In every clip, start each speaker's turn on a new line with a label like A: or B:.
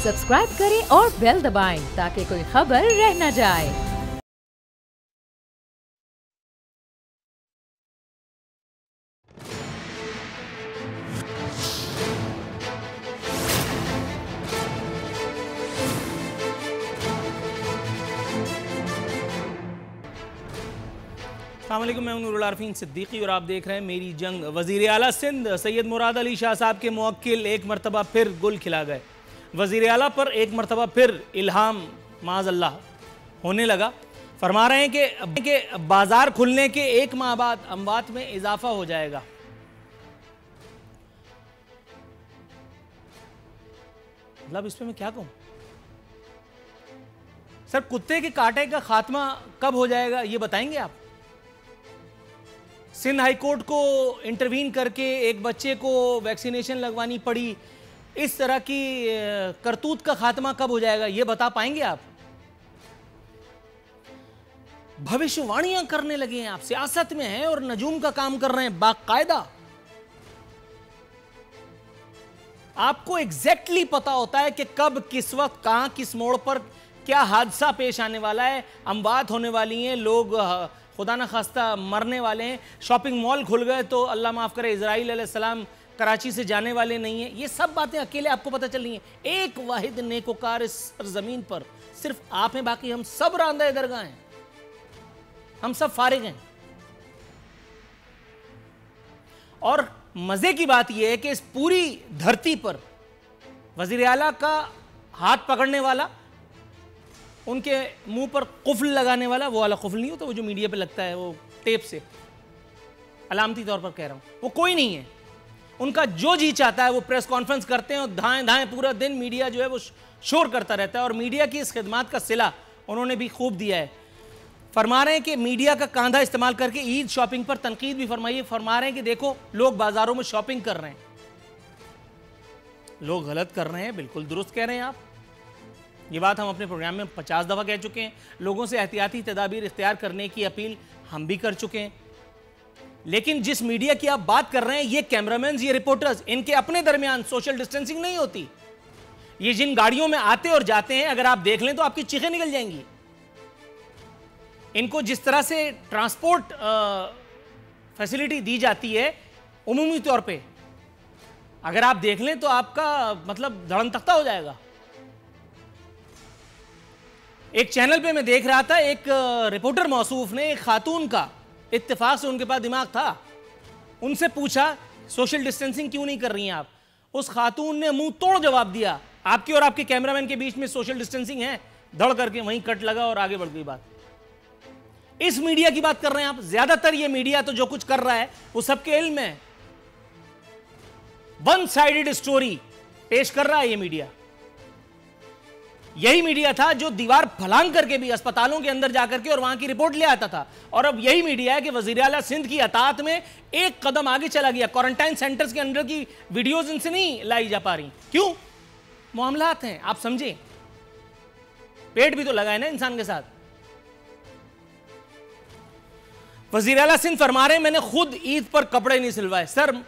A: Subscribe करें और bell दबाएं ताकि कोई खबर रह न जाए।
B: अस्सलाम वालेकुम, मैं हूं नूरुल आरफीन सिद्दीकी और आप देख रहे हैं मेरी जंग। वज़ीर आला सिंध सैयद मुराद अली शाह साहब के मुवक्किल एक मरतबा फिर गुल खिला गए। वज़ीर आला पर एक मरतबा फिर इल्हाम माज़अल्लाह होने लगा। फरमा रहे हैं कि बाजार खुलने के एक माह बाद अमवात में इजाफा हो जाएगा। मतलब इस पर मैं क्या कहूँ सर, कुत्ते के कांटे का खात्मा कब हो जाएगा ये बताएंगे आप? सिंध हाई कोर्ट को इंटरवीन करके एक बच्चे को वैक्सीनेशन लगवानी पड़ी, इस तरह की करतूत का खात्मा कब हो जाएगा ये बता पाएंगे आप? भविष्यवाणियां करने लगे हैं आप, सियासत में हैं और नजूम का काम कर रहे हैं बाकायदा। आपको एग्जैक्टली पता होता है कि कब, किस वक्त, कहां, किस मोड़ पर क्या हादसा पेश आने वाला है। अमवात होने वाली हैं, लोग खुदा न खास्ता मरने वाले हैं। शॉपिंग मॉल खुल गए तो अल्लाह माफ़ करे इजराइल अलैहिस्सलाम कराची से जाने वाले नहीं हैं। ये सब बातें अकेले आपको पता चल रही हैं। एक वाहिद नेकोकार इस ज़मीन पर सिर्फ आप हैं, बाकी हम सब रांदा दरगाह हैं, हम सब फारिग हैं। और मज़े की बात यह है कि इस पूरी धरती पर वज़ीर आला का हाथ पकड़ने वाला, उनके मुंह पर कुफ्ल लगाने वाला, वो वाला कुफ्ल नहीं होता वो जो मीडिया पे लगता है वो टेप से, अलामती तौर पर कह रहा हूँ, वो कोई नहीं है। उनका जो जी चाहता है वो प्रेस कॉन्फ्रेंस करते हैं और धाएं धाएं पूरा दिन मीडिया जो है वो शोर करता रहता है। और मीडिया की इस खिदमत का सिला उन्होंने भी खूब दिया है। फरमा रहे हैं कि मीडिया का कांधा इस्तेमाल करके ईद शॉपिंग पर तनकीद भी फरमाइए। फरमा रहे हैं कि देखो लोग बाजारों में शॉपिंग कर रहे हैं, लोग गलत कर रहे हैं, बिल्कुल दुरुस्त कह रहे हैं आप। ये बात हम अपने प्रोग्राम में 50 दफ़ा कह चुके हैं। लोगों से एहतियाती तदाबीर इख्तियार करने की अपील हम भी कर चुके हैं। लेकिन जिस मीडिया की आप बात कर रहे हैं, ये कैमरामैन, ये रिपोर्टर्स, इनके अपने दरमियान सोशल डिस्टेंसिंग नहीं होती। ये जिन गाड़ियों में आते और जाते हैं, अगर आप देख लें तो आपकी चीखें निकल जाएंगी। इनको जिस तरह से ट्रांसपोर्ट फैसिलिटी दी जाती है उमूमी तौर पे, अगर आप देख लें तो आपका मतलब धड़न तख्ता हो जाएगा। एक चैनल पे मैं देख रहा था, एक रिपोर्टर मौसूफ ने एक खातून का, इत्तेफाक से उनके पास दिमाग था, उनसे पूछा सोशल डिस्टेंसिंग क्यों नहीं कर रही हैं आप? उस खातून ने मुंह तोड़ जवाब दिया, आपके और आपके कैमरामैन के बीच में सोशल डिस्टेंसिंग है। धड़ करके वहीं कट लगा और आगे बढ़ गई बात। इस मीडिया की बात कर रहे हैं आप। ज्यादातर ये मीडिया तो जो कुछ कर रहा है वो सबके इल्म है, वन साइडेड स्टोरी पेश कर रहा है ये मीडिया। यही मीडिया था जो दीवार फलांग करके भी अस्पतालों के अंदर जाकर के और वहां की रिपोर्ट ले आता था। और अब यही मीडिया है कि वज़ीर आला सिंध की अतात में एक कदम आगे चला गया। क्वारंटाइन सेंटर्स के अंदर की वीडियोस इनसे नहीं लाई जा पा रही। क्यों? मामलात हैं, आप समझें, पेट भी तो लगा है ना इंसान के साथ। वज़ीर आला सिंध फरमा रहे हैं मैंने खुद ईद पर कपड़े नहीं सिलवाए। सर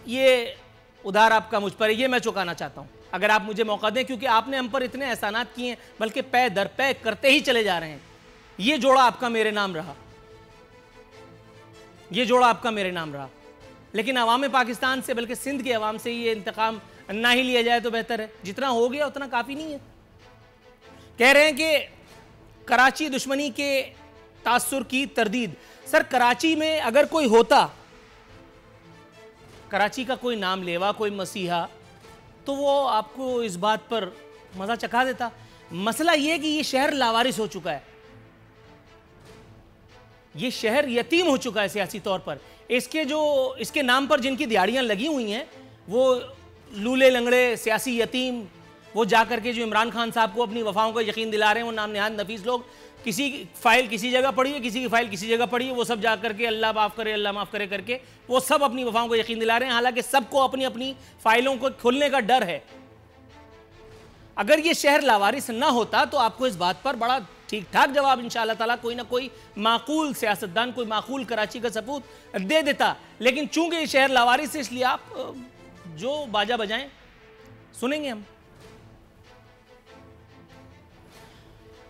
B: ये उधार आपका मुझ पर है, ये मैं चुकाना चाहता हूं अगर आप मुझे मौका दें, क्योंकि आपने हम पर इतने एहसानात किए हैं, बल्कि पै दर पै करते ही चले जा रहे हैं। ये जोड़ा आपका मेरे नाम रहा, ये जोड़ा आपका मेरे नाम रहा। लेकिन अवाम पाकिस्तान से, बल्कि सिंध के अवाम से ये इंतकाम ना ही लिया जाए तो बेहतर है। जितना हो गया उतना काफ़ी नहीं है। कह रहे हैं कि कराची दुश्मनी के तासुर की तरदीद। सर कराची में अगर कोई होता, कराची का कोई नाम लेवा, कोई मसीहा, तो वो आपको इस बात पर मज़ा चखा देता। मसला ये कि ये शहर लावारिस हो चुका है, ये शहर यतीम हो चुका है सियासी तौर पर। इसके नाम पर जिनकी दिहाड़ियाँ लगी हुई हैं वो लूले लंगड़े सियासी यतीम, वो जाकर के जो इमरान खान साहब को अपनी वफाओं का यकीन दिला रहे हैं, वो नाम नहाद नफीस लोग, किसी की फाइल किसी जगह पड़ी है, किसी की फाइल किसी जगह पड़ी है, वो सब जा करके अल्लाह माफ़ करे, अल्लाह माफ़ करे करके वो सब अपनी वफाओं को यकीन दिला रहे हैं। हालांकि सबको अपनी अपनी फाइलों को खुलने का डर है। अगर ये शहर लावारिस ना होता तो आपको इस बात पर बड़ा ठीक ठाक जवाब इंशाअल्लाह ताला कोई ना कोई माकूल सियासतदान, कोई माकूल कराची का सबूत दे देता। लेकिन चूंकि ये शहर लावारिस है, इसलिए आप जो बाजा बजाएं सुनेंगे हम।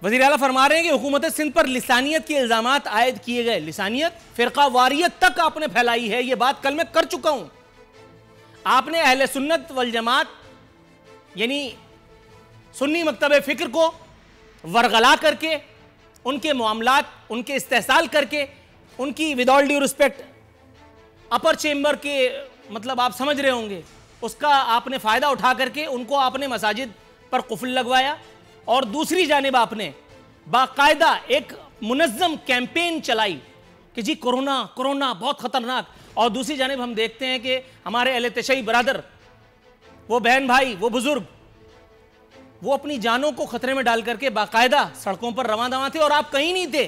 B: वज़ीर आला फरमा रहे हैं कि हुकूमत सिंध पर लिसानियत के इल्ज़ामात आयद किए गए। लिसानियत, फ़िरका वारियत तक आपने फैलाई है, ये बात कल मैं कर चुका हूं। आपने अहले सुन्नत वल जमात यानी सुन्नी मकतब फ़िक्र को वरगला करके, उनके मामलात, उनके इस्तेहसाल करके, उनकी विदाउट ड्यू रिस्पेक्ट अपर चेंबर के मतलब आप समझ रहे होंगे, उसका आपने फ़ायदा उठा करके उनको आपने मसाजिद पर कुफल लगवाया। और दूसरी जानिब आपने बाकायदा एक मुनज़्ज़म कैंपेन चलाई कि जी कोरोना कोरोना बहुत ख़तरनाक। और दूसरी जानिब हम देखते हैं कि हमारे अहले तशय्युई बरादर, वो बहन भाई, वो बुज़ुर्ग, वो अपनी जानों को ख़तरे में डाल करके बाकायदा सड़कों पर रवां दवां थे और आप कहीं नहीं थे।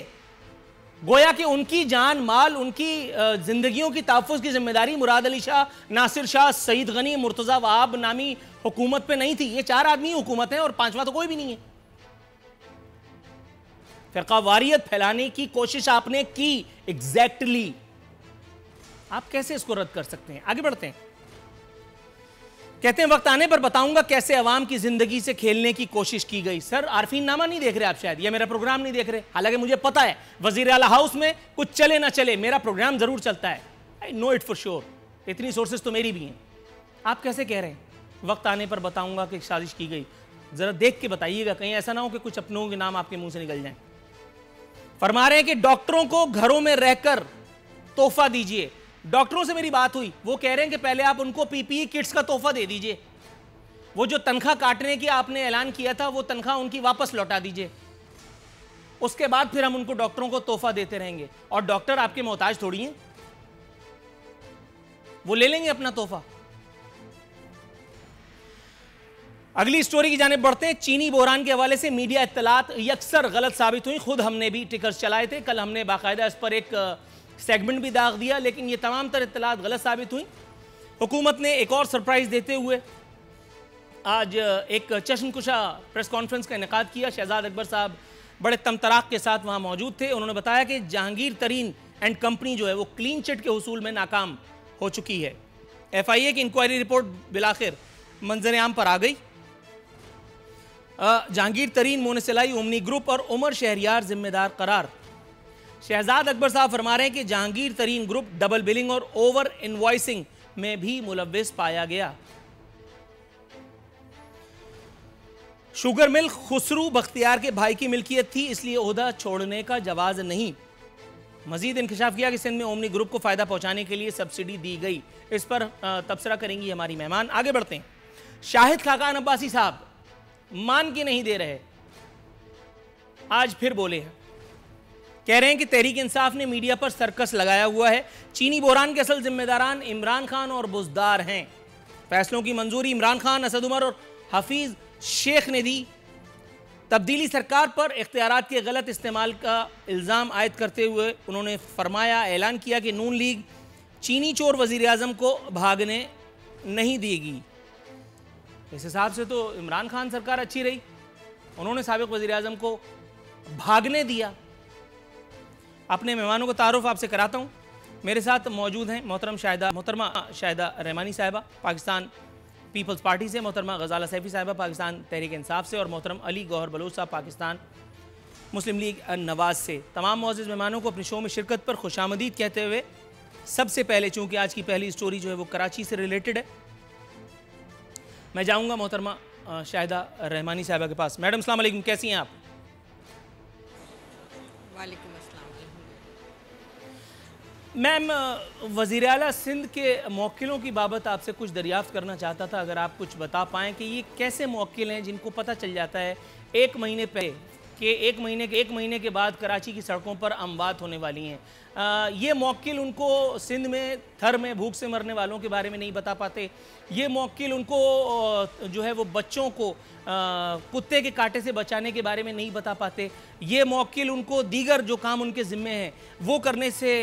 B: गोया कि उनकी जान माल, उनकी ज़िंदगियों की तहफ़्फ़ुज़ की जिम्मेदारी मुराद अली शाह, नासिर शाह, सईद गनी, मुर्तज़ा वहाब नामी हुकूमत पे नहीं थी। ये 4 आदमी हुकूमत हैं और 5वां तो कोई भी नहीं है। फ़िरका वारियत फैलाने की कोशिश आपने की एग्जैक्टली। आप कैसे इसको रद्द कर सकते हैं? आगे बढ़ते हैं। कहते हैं वक्त आने पर बताऊंगा कैसे अवाम की जिंदगी से खेलने की कोशिश की गई। सर आरफीन नामा नहीं देख रहे आप शायद, या मेरा प्रोग्राम नहीं देख रहे। हालांकि मुझे पता है वजीर आला हाउस में कुछ चले ना चले, मेरा प्रोग्राम जरूर चलता है। I know it for sure, इतनी सोर्सेज तो मेरी भी हैं। आप कैसे कह रहे हैं वक्त आने पर बताऊंगा कि साजिश की गई? जरा देख के बताइएगा, कहीं ऐसा ना हो कि कुछ अपनों के नाम आपके मुंह से निकल जाए। फरमा रहे हैं कि डॉक्टरों को घरों में रहकर तोहफा दीजिए। डॉक्टरों से मेरी बात हुई, वो कह रहे हैं कि पहले आप उनको पीपीई किट्स का तोहफा दे दीजिए। वो जो तनख्वाह काटने की आपने ऐलान किया था, वो तनख्वाह उनकी वापस लौटा दीजिए। उसके बाद फिर हम उनको डॉक्टरों को तोहफा देते रहेंगे। और डॉक्टर आपके मोहताज थोड़ी हैं, वो ले लेंगे अपना तोहफा। अगली स्टोरी की जानिब बढ़ते हैं। चीनी बोहरान के हवाले से मीडिया इत्तलात यकसर गलत साबित हुई। खुद हमने भी टिकर्स चलाए थे, कल हमने बाकायदा इस पर एक सेगमेंट भी दाग दिया, लेकिन ये तमाम तर इत्तलात गलत साबित हुई। हुकूमत ने एक और सरप्राइज देते हुए आज एक चश्मकुशा प्रेस कॉन्फ्रेंस का इनेकाद किया। शहजाद अकबर साहब बड़े तमतराक के साथ वहाँ मौजूद थे। उन्होंने बताया कि जहांगीर तरीन एंड कंपनी जो है वो क्लीन चिट के हुसूल में नाकाम हो चुकी है। FIA की इंक्वायरी रिपोर्ट बिलाखिर मंजर आम पर आ गई। जहांगीर तरीन, मोनसिलाई, ओमनी ग्रुप और उमर शहरियार जिम्मेदार करार। शहजाद अकबर साहब फरमा रहे हैं कि जहांगीर तरीन ग्रुप डबल बिलिंग और ओवर इनवॉइसिंग में भी मुलव्विस पाया गया। शुगर मिल खुसरू बख्तियार के भाई की मिल्कियत थी, इसलिए ओहदा छोड़ने का जवाज नहीं। मजीद इंकशाफ किया कि सिंध में ओमनी ग्रुप को फायदा पहुंचाने के लिए सब्सिडी दी गई। इस पर तबसरा करेंगी हमारी मेहमान। आगे बढ़ते हैं। शाहिद खाकान अब्बासी साहब मान के नहीं दे रहे, आज फिर बोले हैं। कह रहे हैं कि तहरीक इंसाफ ने मीडिया पर सर्कस लगाया हुआ है। चीनी बोहरान के असल जिम्मेदारान इमरान खान और बुज़दार हैं। फैसलों की मंजूरी इमरान खान, असद उमर और हफीज़ शेख ने दी। तब्दीली सरकार पर इख्तियारात के गलत इस्तेमाल का इल्ज़ाम आयद करते हुए उन्होंने फरमाया, ऐलान किया कि नून लीग चीनी चोर वज़ीर आज़म को भागने नहीं देगी। इस हिसाब से तो इमरान खान सरकार अच्छी रही, उन्होंने साबिक़ वज़ीर आज़म को भागने दिया। अपने मेहमानों को तारुफ आपसे कराता हूँ। मेरे साथ मौजूद हैं मोहतरमा शाहिदा रहमानी साहिबा पाकिस्तान पीपल्स पार्टी से, मोहतरमा गजाला सैफी साहिबा पाकिस्तान तहरीक इंसाफ से और मोहतरम अली गौहर बलोच साहब पाकिस्तान मुस्लिम लीग नवाज से। तमाम मौजूद मेहमानों को अपने शो में शिरकत पर खुशामदीद कहते हुए सबसे पहले, चूँकि आज की पहली स्टोरी जो है वो कराची से रिलेटेड है, मैं जाऊँगा मोहतरमा शाहिदा रहमानी साहिबा के पास। मैडम अस्सलाम वालेकुम, कैसी हैं आप?
C: वालेकुम अस्सलाम।
B: मैम, वज़ीर आला सिंध के मौक्किलों की बाबत आपसे कुछ दरियाफ्त करना चाहता था। अगर आप कुछ बता पाएँ कि ये कैसे मौक्किल हैं जिनको पता चल जाता है एक महीने पहले कि एक महीने के बाद कराची की सड़कों पर अमवात होने वाली हैं। ये मौक्किल उनको सिंध में थर में भूख से मरने वालों के बारे में नहीं बता पाते। ये मौक्किल उनको जो है वो बच्चों को कुत्ते के कांटे से बचाने के बारे में नहीं बता पाते। ये मौक्किल उनको दीगर जो काम उनके ज़िम्मे हैं वो करने से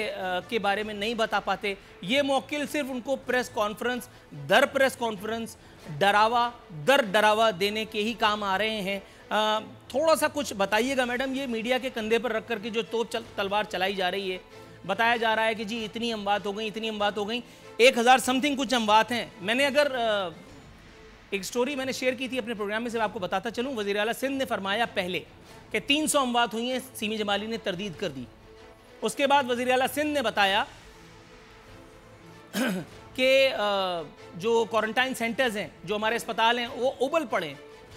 B: के बारे में नहीं बता पाते। ये मौक्किल सिर्फ उनको प्रेस कॉन्फ्रेंस दर प्रेस कॉन्फ्रेंस, डरावा दर डरावा देने के ही काम आ रहे हैं। थोड़ा सा कुछ बताइएगा मैडम, ये मीडिया के कंधे पर रख कर के जो तोप तलवार चलाई जा रही है, बताया जा रहा है कि जी इतनी अमवात हो गई, इतनी अमवात हो गई, 1000 समथिंग कुछ अमवात हैं। मैंने अगर एक स्टोरी मैंने शेयर की थी अपने प्रोग्राम में से, आपको बताता चलूं। वज़ीर आला सिंध ने फरमाया पहले कि 300 अमवात हुई हैं, सीमी जमाली ने तरदीद कर दी। उसके बाद वज़ीर आला सिंध ने बताया कि जो क्वारंटाइन सेंटर्स हैं, जो हमारे अस्पताल हैं, वो उबल पड़े,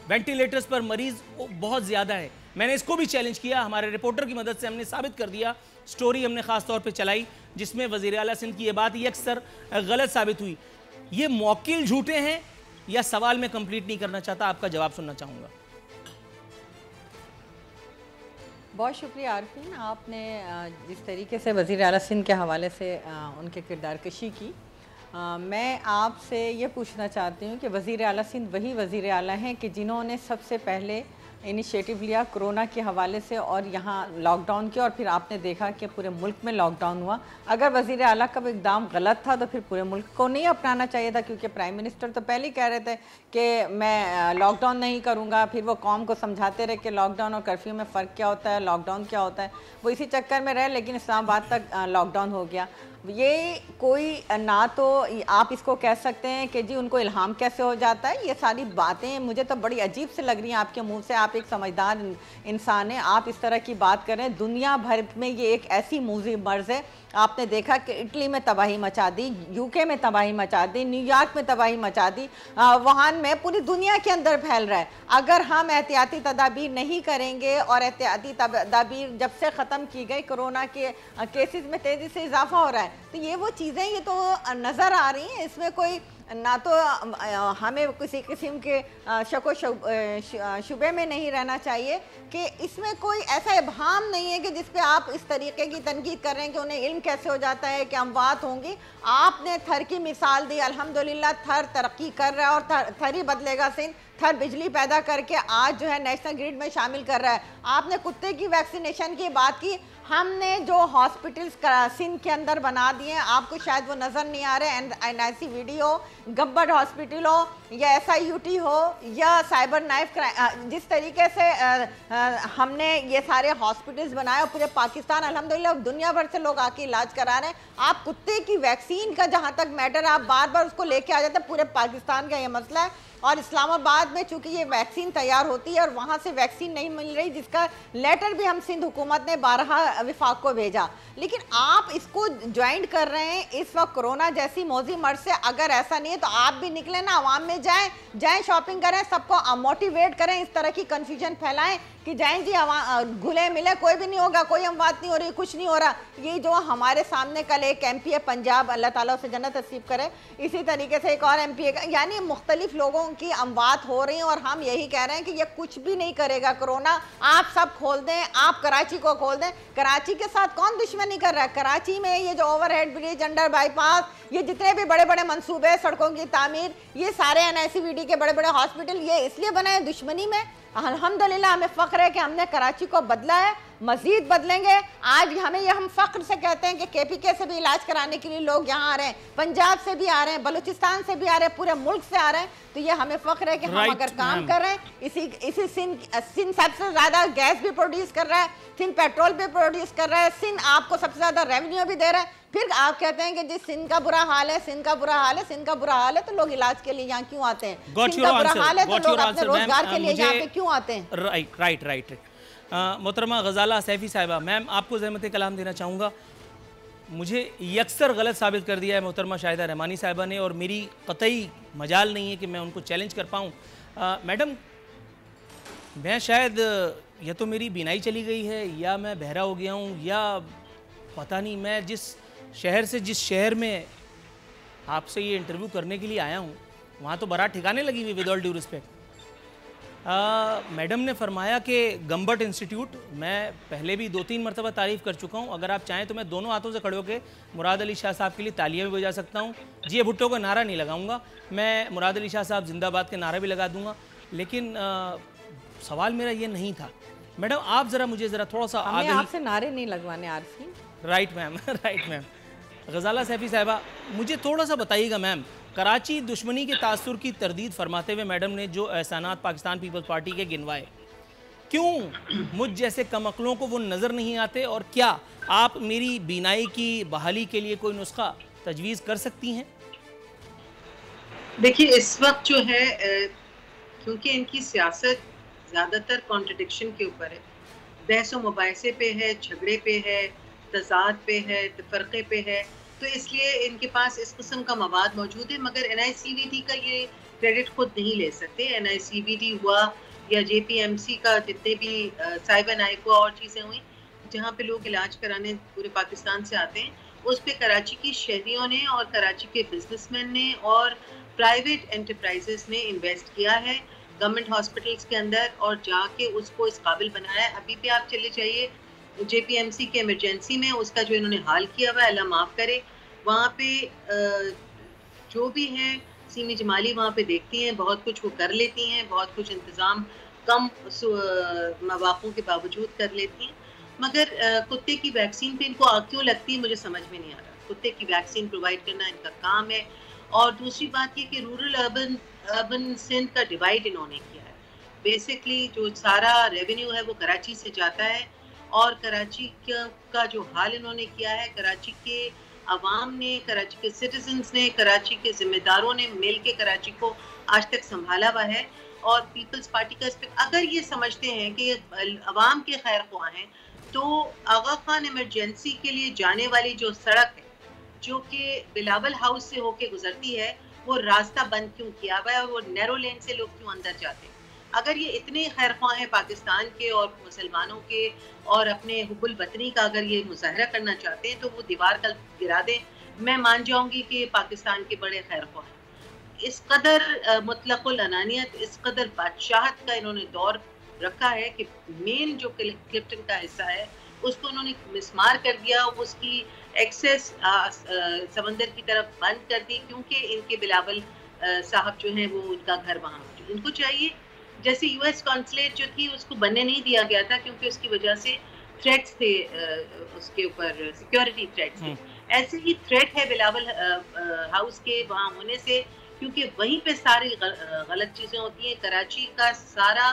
B: वेंटिलेटर्स पर मरीज बहुत ज़्यादा है। मैंने इसको भी चैलेंज किया, हमारे रिपोर्टर की मदद से हमने साबित कर दिया। स्टोरी हमने ख़ास तौर पे चलाई जिसमें वज़ीर आला सिंध की ये बात अक्सर गलत साबित हुई। ये मौकिल झूठे हैं या सवाल मैं कंप्लीट नहीं करना चाहता, आपका जवाब सुनना चाहूँगा।
C: बहुत शुक्रिया आरफीन, आपने जिस तरीके से वज़ीर आला सिंध के हवाले से उनके किरदार कशी की, मैं आपसे ये पूछना चाहती हूँ कि वज़ीर आला सिंध वही वज़ीर आला हैं कि जिन्होंने सबसे पहले इनिशिएटिव लिया कोरोना के हवाले से और यहाँ लॉकडाउन किया, और फिर आपने देखा कि पूरे मुल्क में लॉकडाउन हुआ। अगर वज़ीर आला का इक़दाम गलत था तो फिर पूरे मुल्क को नहीं अपनाना चाहिए था, क्योंकि प्राइम मिनिस्टर तो पहले ही कह रहे थे कि मैं लॉकडाउन नहीं करूँगा। फिर वो कौम को समझाते रहे कि लॉकडाउन और कर्फ्यू में फ़र्क क्या होता है, लॉकडाउन क्या होता है। वो इसी चक्कर में रहे, लेकिन इस्लामाबाद तक लॉकडाउन हो गया। ये कोई ना तो आप इसको कह सकते हैं कि जी उनको इल्हाम कैसे हो जाता है। ये सारी बातें मुझे तो बड़ी अजीब से लग रही हैं आपके मुंह से। आप एक समझदार इंसान हैं, आप इस तरह की बात करें। दुनिया भर में ये एक ऐसी मूजी मर्ज है। आपने देखा कि इटली में तबाही मचा दी, यूके में तबाही मचा दी, न्यूयॉर्क में तबाही मचा दी, वुहान में, पूरी दुनिया के अंदर फैल रहा है। अगर हम एहतियाती तदाबीर नहीं करेंगे, और एहतियाती तदाबीर जब से ख़त्म की गई, कोरोना के केसेस में तेज़ी से इजाफा हो रहा है, तो ये वो चीज़ें ये तो नज़र आ रही हैं। इसमें कोई ना तो हमें किसी किस्म के शक व शुबे में नहीं रहना चाहिए कि इसमें कोई ऐसा इब्हाम नहीं है कि जिस पे आप इस तरीके की तनकीद कर रहे हैं कि उन्हें इल्म कैसे हो जाता है कि अमवात होंगी। आपने थर की मिसाल दी, अल्हम्दुलिल्लाह थर तरक्की कर रहा है और थर ही बदलेगा सिंध। थर बिजली पैदा करके आज जो है नेशनल ग्रिड में शामिल कर रहा है। आपने कुत्ते की वैक्सीनेशन की बात की, हमने जो हॉस्पिटल्स सिंध के अंदर बना दिए हैं, आपको शायद वो नज़र नहीं आ रहे। NIC वीडियो, गब्बर हॉस्पिटल हो या SIUT हो या साइबर नाइफ, जिस तरीके से हमने ये सारे हॉस्पिटल्स बनाए, पूरे पाकिस्तान अल्हम्दुलिल्लाह दुनिया भर से लोग आके इलाज करा रहे हैं। आप कुत्ते की वैक्सीन का जहाँ तक मैटर, आप बार बार उसको लेके आ जाते हैं। पूरे पाकिस्तान का ये मसला है, और इस्लामाबाद में चूंकि ये वैक्सीन तैयार होती है और वहाँ से वैक्सीन नहीं मिल रही, जिसका लेटर भी हम सिंध हुकूमत ने 12 विफाक को भेजा, लेकिन आप इसको ज्वाइंट कर रहे हैं इस वक्त कोरोना जैसी मौजी मर्ज से। अगर ऐसा नहीं है तो आप भी निकले ना, आवाम में जाएं शॉपिंग करें, सबको मोटिवेट करें, इस तरह की कन्फ्यूजन फैलाएं कि जाएं जी घुले मिले, कोई भी नहीं होगा, कोई अमवात नहीं हो रही, कुछ नहीं हो रहा। ये जो हमारे सामने कल एक MP है पंजाब, अल्लाह ताला उसे जन्नत नसीब करे, इसी तरीके से एक और MP है, यानी मुख्तलिफ लोगों की अमवात हो रही हैं, और हम यही कह रहे हैं कि ये कुछ भी नहीं करेगा कोरोना। आप सब खोल दें, आप कराची को खोल दें। कराची के साथ कौन दुश्मनी कर रहा है? कराची में ये जो ओवरहेड ब्रिज, अंडर बाईपास, ये जितने भी बड़े बड़े मंसूबे, सड़कों की तामीर, ये सारे NICVD के बड़े बड़े हॉस्पिटल ये इसलिए बनाए दुश्मनी में। अल्हम्दुलिल्लाह हमें फ़ख्र है कि हमने कराची को बदला है, मज़ीद बदलेंगे। आज हम फ़ख्र से कहते हैं कि KPK से भी इलाज कराने के लिए लोग यहाँ आ रहे हैं, पंजाब से भी आ रहे हैं, बलूचिस्तान से भी आ रहे हैं, पूरे मुल्क से आ रहे हैं। तो ये हमें फ़ख्र है कि हम अगर काम कर रहे हैं, इसी सिंध सबसे ज़्यादा गैस भी प्रोड्यूस कर रहा है, सिंध पेट्रोल भी प्रोड्यूस कर रहा है, सिंध आपको सबसे ज़्यादा रेवेन्यू भी दे रहा है। फिर आप कहते हैं कि जिस सिंध का बुरा हाल है, सिंध का बुरा हाल है, सिंध का बुरा हाल है, तो लोग इलाज के लिए यहाँ क्यों आते हैं? सिंध का बुरा हाल है तो लोग अपने रोजगार के लिए यहाँ पे क्यों आते हैं?
B: राइट। मोहतरमा गजाला सैफी साहिबा, मैम आपको ज़हमत कलाम देना चाहूँगा। मुझे यकसर गलत साबित कर दिया है मोहतरमा शाहिदा रहमानी साहिबा ने, और मेरी कतई मजाल नहीं है कि मैं उनको चैलेंज कर पाऊँ। मैडम, मैं शायद या तो मेरी बीनाई चली गई है या मैं बहरा हो गया हूँ, या पता नहीं, मैं जिस शहर में आपसे ये इंटरव्यू करने के लिए आया हूँ, वहाँ तो बारात ठिकाने लगी हुई, with all due respect. Madam ने फरमाया कि गम्बट इंस्टीट्यूट, मैं पहले भी 2-3 मरतबा तारीफ़ कर चुका हूँ। अगर आप चाहें तो मैं दोनों हाथों से खड़े होकर मुराद अली शाह साहब के लिए तालियां भी बजा सकता हूँ। जी भुट्टो का नारा नहीं लगाऊंगा, मैं मुराद अली शाह साहब जिंदाबाद के नारा भी लगा दूंगा, लेकिन सवाल मेरा ये नहीं था। मैडम आप ज़रा मुझे ज़रा थोड़ा सा आगे,
C: आपसे नारे नहीं लगवाने Arfi.
B: Right ma'am, right ma'am. Gazala Saifi साहिबा, मुझे थोड़ा सा बताइएगा मैम, कराची दुश्मनी के तासुर की तरदीद फरमाते हुए मैडम ने जो एहसानात पाकिस्तान पीपल्स पार्टी के गिनवाए, क्यों मुझ जैसे कमअक्लों को वो नज़र नहीं आते? और क्या आप मेरी बीनाई की बहाली के लिए कोई नुस्खा तजवीज़ कर सकती हैं?
D: देखिए इस वक्त जो है क्योंकि इनकी सियासत ज़्यादातर कॉन्ट्रडिक्शन के ऊपर है, बहस व मुबाहिसे पे है, झगड़े पे है, तज़ाद पे है, तफ़रक़े पे है, तो इसलिए इनके पास इस किस्म का मवाद मौजूद है। मगर NICVT का ये क्रेडिट खुद नहीं ले सकते। NICVT हुआ या JPMC का जितने भी साइबर नाइक हुआ और चीज़ें हुई जहाँ पे लोग इलाज कराने पूरे पाकिस्तान से आते हैं, उस पे कराची की शहरियों ने और कराची के बिजनेसमैन ने और प्राइवेट एंटरप्राइजेस ने इन्वेस्ट किया है गवर्नमेंट हॉस्पिटल्स के अंदर और जाके उसको इस काबिल बनाया है। अभी भी आप चले जाइए JPMC के इमरजेंसी में, उसका जो इन्होंने हाल किया हुआ है अल्लाह माफ़ करे, वहाँ पे जो भी हैं सीमी जमाली वहाँ पे देखती हैं, बहुत कुछ वो कर लेती हैं, बहुत कुछ इंतज़ाम कम मौक़ों के बावजूद कर लेती हैं। मगर कुत्ते की वैक्सीन पे इनको आग क्यों लगती है मुझे समझ में नहीं आ रहा। कुत्ते की वैक्सीन प्रोवाइड करना इनका काम है। और दूसरी बात ये कि रूरल अर्बन सिंध का डिवाइड इन्होंने किया है। बेसिकली जो सारा रेवेन्यू है वो कराची से जाता है और कराची का जो हाल इन्होंने किया है, कराची के अवाम ने, कराची के सिटीजन्स ने, कराची के ज़िम्मेदारों ने मिल के कराची को आज तक संभाला हुआ है। और पीपल्स पार्टी का अगर ये समझते हैं कि अवाम के खैर ख्वाह हैं, तो आगा खान इमरजेंसी के लिए जाने वाली जो सड़क है जो कि बिलावल हाउस से होके गुजरती है, वो रास्ता बंद क्यों किया हुआ है और वो नैरो लेन से लोग क्यों अंदर जाते हैं? अगर ये इतने खैर ख्वाह हैं पाकिस्तान के और मुसलमानों के और अपने हुब्बुल वतनी का अगर ये मुजाहरा करना चाहते हैं तो वो दीवार कल गिरा दें। मैं मान जाऊंगी कि पाकिस्तान के बड़े खैर ख्वाह हैं। इस कदर मुतलकुल अनानियत, इस कदर बादशाहत का इन्होंने दौर रखा है कि मेन जो क्लिफ्टन का हिस्सा है उसको उन्होंने मिसमार कर दिया, उसकी एक्सेस समंदर की तरफ बंद कर दी क्योंकि इनके बिलावल साहब जो हैं वो उनका घर वहाँ मौजूद। उनको चाहिए जैसे US कॉन्सुलेट जो थी उसको बनने नहीं दिया गया था क्योंकि उसकी वजह से थ्रेट्स थे, उसके ऊपर सिक्योरिटी थ्रेट्स थे। ऐसे ही थ्रेट है बिलावल हाउस के वहाँ होने से क्योंकि वहीं पे सारी गलत चीज़ें होती हैं। कराची का सारा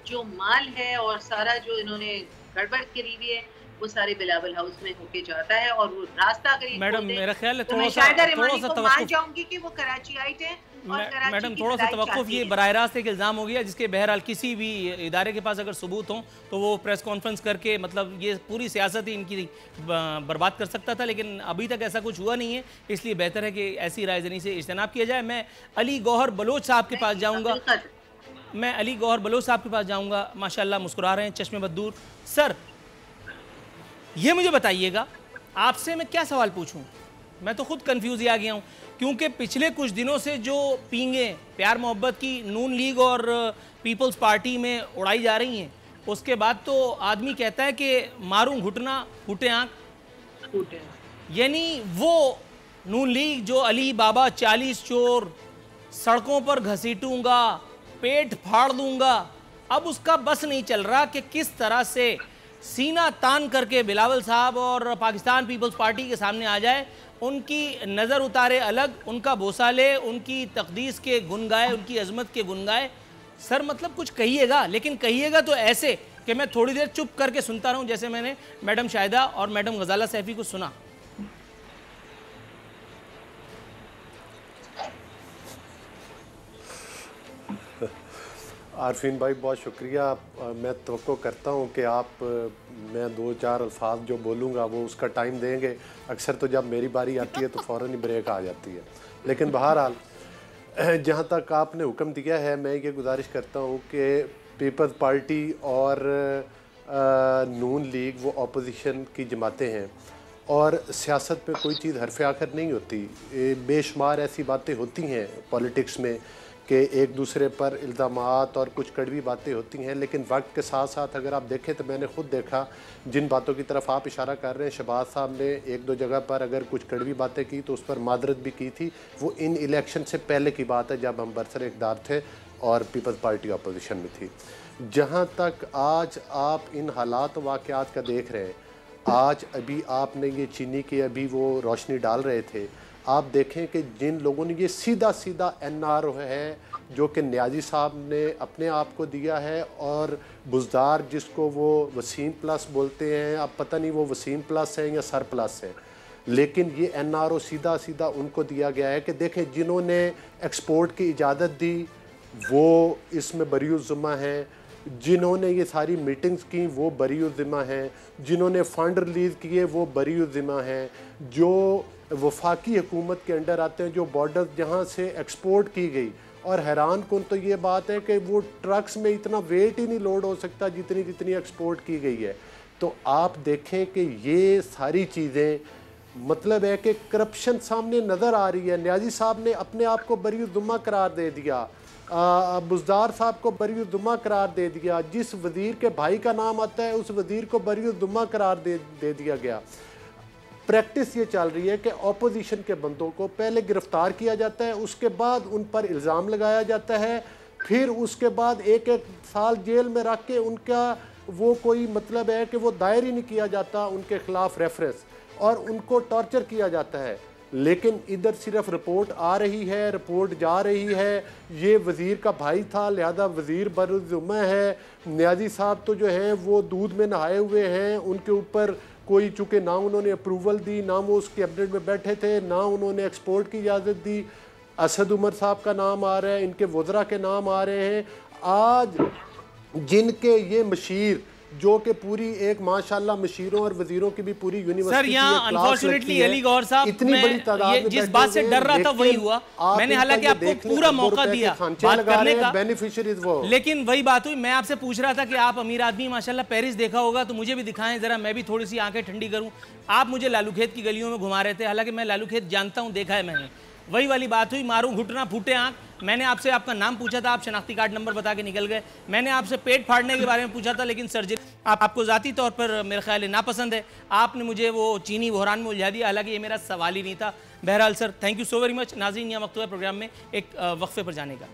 D: जो माल है और सारा जो इन्होंने गड़बड़ करी हुई है वो सारे बिलावल हाउस में होके जाता है। और वो रास्ता अगर ये
B: मैडम मेरा ख्याल है
D: तो मैं शायद मान जाऊंगी कि वो कराचीआइट है।
B: मैडम थोड़ा सा तवक्कुफ, ये बराह रास्त एक इल्ज़ाम हो गया जिसके बहरहाल किसी भी इदारे के पास अगर सबूत हो तो वो प्रेस कॉन्फ्रेंस करके मतलब ये पूरी सियासत ही इनकी बर्बाद कर सकता था, लेकिन अभी तक ऐसा कुछ हुआ नहीं है, इसलिए बेहतर है कि ऐसी रायज़नी से इज्तनाब किया जाए। मैं अली गौहर बलोच साहब के पास जाऊँगा, माशाल्लाह मुस्कुरा रहे हैं, चश्मे बदूर। सर ये मुझे बताइएगा, आपसे मैं क्या सवाल पूछूं, मैं तो खुद कंफ्यूज ही आ गया हूं क्योंकि पिछले कुछ दिनों से जो पींगे प्यार मोहब्बत की नून लीग और पीपल्स पार्टी में उड़ाई जा रही हैं, उसके बाद तो आदमी कहता है कि मारूं घुटना फूटे आँख। यानी वो नून लीग जो अली बाबा 40 चोर सड़कों पर घसीटूंगा, पेट फाड़ दूंगा, अब उसका बस नहीं चल रहा कि किस तरह से सीना तान करके बिलावल साहब और पाकिस्तान पीपल्स पार्टी के सामने आ जाए, उनकी नज़र उतारे अलग, उनका बोसा ले, उनकी तकदीस के गुन गाए, उनकी अजमत के गुन गाए। सर मतलब कुछ कहिएगा, लेकिन कहिएगा तो ऐसे कि मैं थोड़ी देर चुप करके सुनता रहूं, जैसे मैंने मैडम शाहिदा और मैडम गजाला सैफी को सुना।
E: आरफीन भाई बहुत शुक्रिया। मैं तवक्को करता हूँ कि आप मैं 2-4 अल्फाज जो बोलूँगा वो उसका टाइम देंगे। अक्सर तो जब मेरी बारी आती है तो फ़ौरन ही ब्रेक आ जाती है, लेकिन बहरहाल जहाँ तक आपने हुक्म दिया है मैं ये गुजारिश करता हूँ कि पीपल्स पार्टी और नून लीग वो अपोजिशन की जमातें हैं और सियासत पे कोई चीज़ हरफ आखिर नहीं होती। बेशुमार ऐसी बातें होती हैं पॉलिटिक्स में कि एक दूसरे पर इल्ज़ामात और कुछ कड़वी बातें होती हैं, लेकिन वक्त के साथ साथ अगर आप देखें तो मैंने ख़ुद देखा जिन बातों की तरफ आप इशारा कर रहे हैं, शहबाज साहब ने 1-2 जगह पर अगर कुछ कड़वी बातें की तो उस पर मादरत भी की थी। वो इन इलेक्शन से पहले की बात है जब हम बरसर इक़्तिदार थे और पीपल्स पार्टी अपोजिशन में थी। जहाँ तक आज आप इन हालात वाक़यात का देख रहे हैं, आज अभी आपने ये चीनी की अभी वो रोशनी डाल रहे थे, आप देखें कि जिन लोगों ने ये सीधा NRO है जो कि न्याजी साहब ने अपने आप को दिया है और बुज़दार जिसको वो वसीम प्लस बोलते हैं, अब पता नहीं वो वसीम प्लस है या सर प्लस है, लेकिन ये NRO सीधा सीधा उनको दिया गया है कि देखें जिन्होंने एक्सपोर्ट की इजाज़त दी वो इसमें बरीउज़्ज़िम्मा हैं, जिन्होंने ये सारी मीटिंग्स की वो बरीउज़्ज़िम्मा हैं, जिन्होंने फ़ंड रिलीज़ किए वो बरीउज़्ज़िम्मा हैं, जो वफाकी हुकूमत के अंडर आते हैं, जो बॉर्डर जहाँ से एक्सपोर्ट की गई। और हैरान कुन तो ये बात है कि वो ट्रक्स में इतना वेट ही नहीं लोड हो सकता जितनी जितनी एक्सपोर्ट की गई है। तो आप देखें कि ये सारी चीज़ें मतलब है कि करप्शन सामने नज़र आ रही है। न्याजी साहब ने अपने आप को बरीउज़्ज़िम्मा करार दे दिया, बुज़दार साहब को बरीउज़्ज़िम्मा करार दे दिया, जिस वज़ीर के भाई का नाम आता है उस वज़ीर को बरीउज़्ज़िम्मा करार दे दिया गया। प्रैक्टिस ये चल रही है कि ऑपोजिशन के बंदों को पहले गिरफ्तार किया जाता है, उसके बाद उन पर इल्ज़ाम लगाया जाता है, फिर उसके बाद एक एक साल जेल में रख के उनका वो कोई मतलब है कि वो दायर ही नहीं किया जाता उनके ख़िलाफ़ रेफरेंस, और उनको टॉर्चर किया जाता है। लेकिन इधर सिर्फ रिपोर्ट आ रही है, रिपोर्ट जा रही है, ये वज़ीर का भाई था लिहाजा वज़ीर बरीउज़्ज़िम्मा है। न्याजी साहब तो जो हैं वो दूध में नहाए हुए हैं, उनके ऊपर कोई चूँकि ना उन्होंने अप्रूवल दी, ना वो उस कैबिनेट में बैठे थे, ना उन्होंने एक्सपोर्ट की इजाज़त दी। असद उमर साहब का नाम आ रहा है, इनके वज़रा के नाम आ रहे हैं। आज जिनके ये मशीर जो कि पूरी एक माशाल्लाह मशीरों और वजीरों की भी पूरी यूनिवर्सिटी
B: सर यहाँ अनफॉर्चुनेटली अली गौहर साहब
E: इतनी बड़ी तादाद में
B: जिस बात से डर रहा था वही हुआ। मैंने हालांकि आपको पूरा मौका दिया बात करने का,
E: बेनिफिशियरीज वो,
B: लेकिन वही बात हुई। मैं आपसे पूछ रहा था कि आप अमीर आदमी माशाल्लाह पेरिस देखा होगा तो मुझे भी दिखाएं जरा, मैं भी थोड़ी सी आंखें ठंडी करूं। आप मुझे लालूखेत की गलियों में घुमा रहे थे, हालांकि मैं लालूखेत जानता हूं, देखा है मैंने। वही वाली बात हुई, मारूं घुटना फूटे आंख। मैंने आपसे आपका नाम पूछा था, आप शनाख्ती कार्ड नंबर बता के निकल गए। मैंने आपसे पेट फाड़ने के बारे में पूछा था, लेकिन सर्जरी आपको ज़ाती तौर पर मेरे ख्याल है नापसंद है। आपने मुझे वो चीनी बहरान में उलझा दिया, हालांकि ये मेरा सवाल ही नहीं था। बहरहाल sir, thank you so very much. नाज़रीन, यहाँ वक्त हुआ प्रोग्राम में एक वक्फे पर जाने का।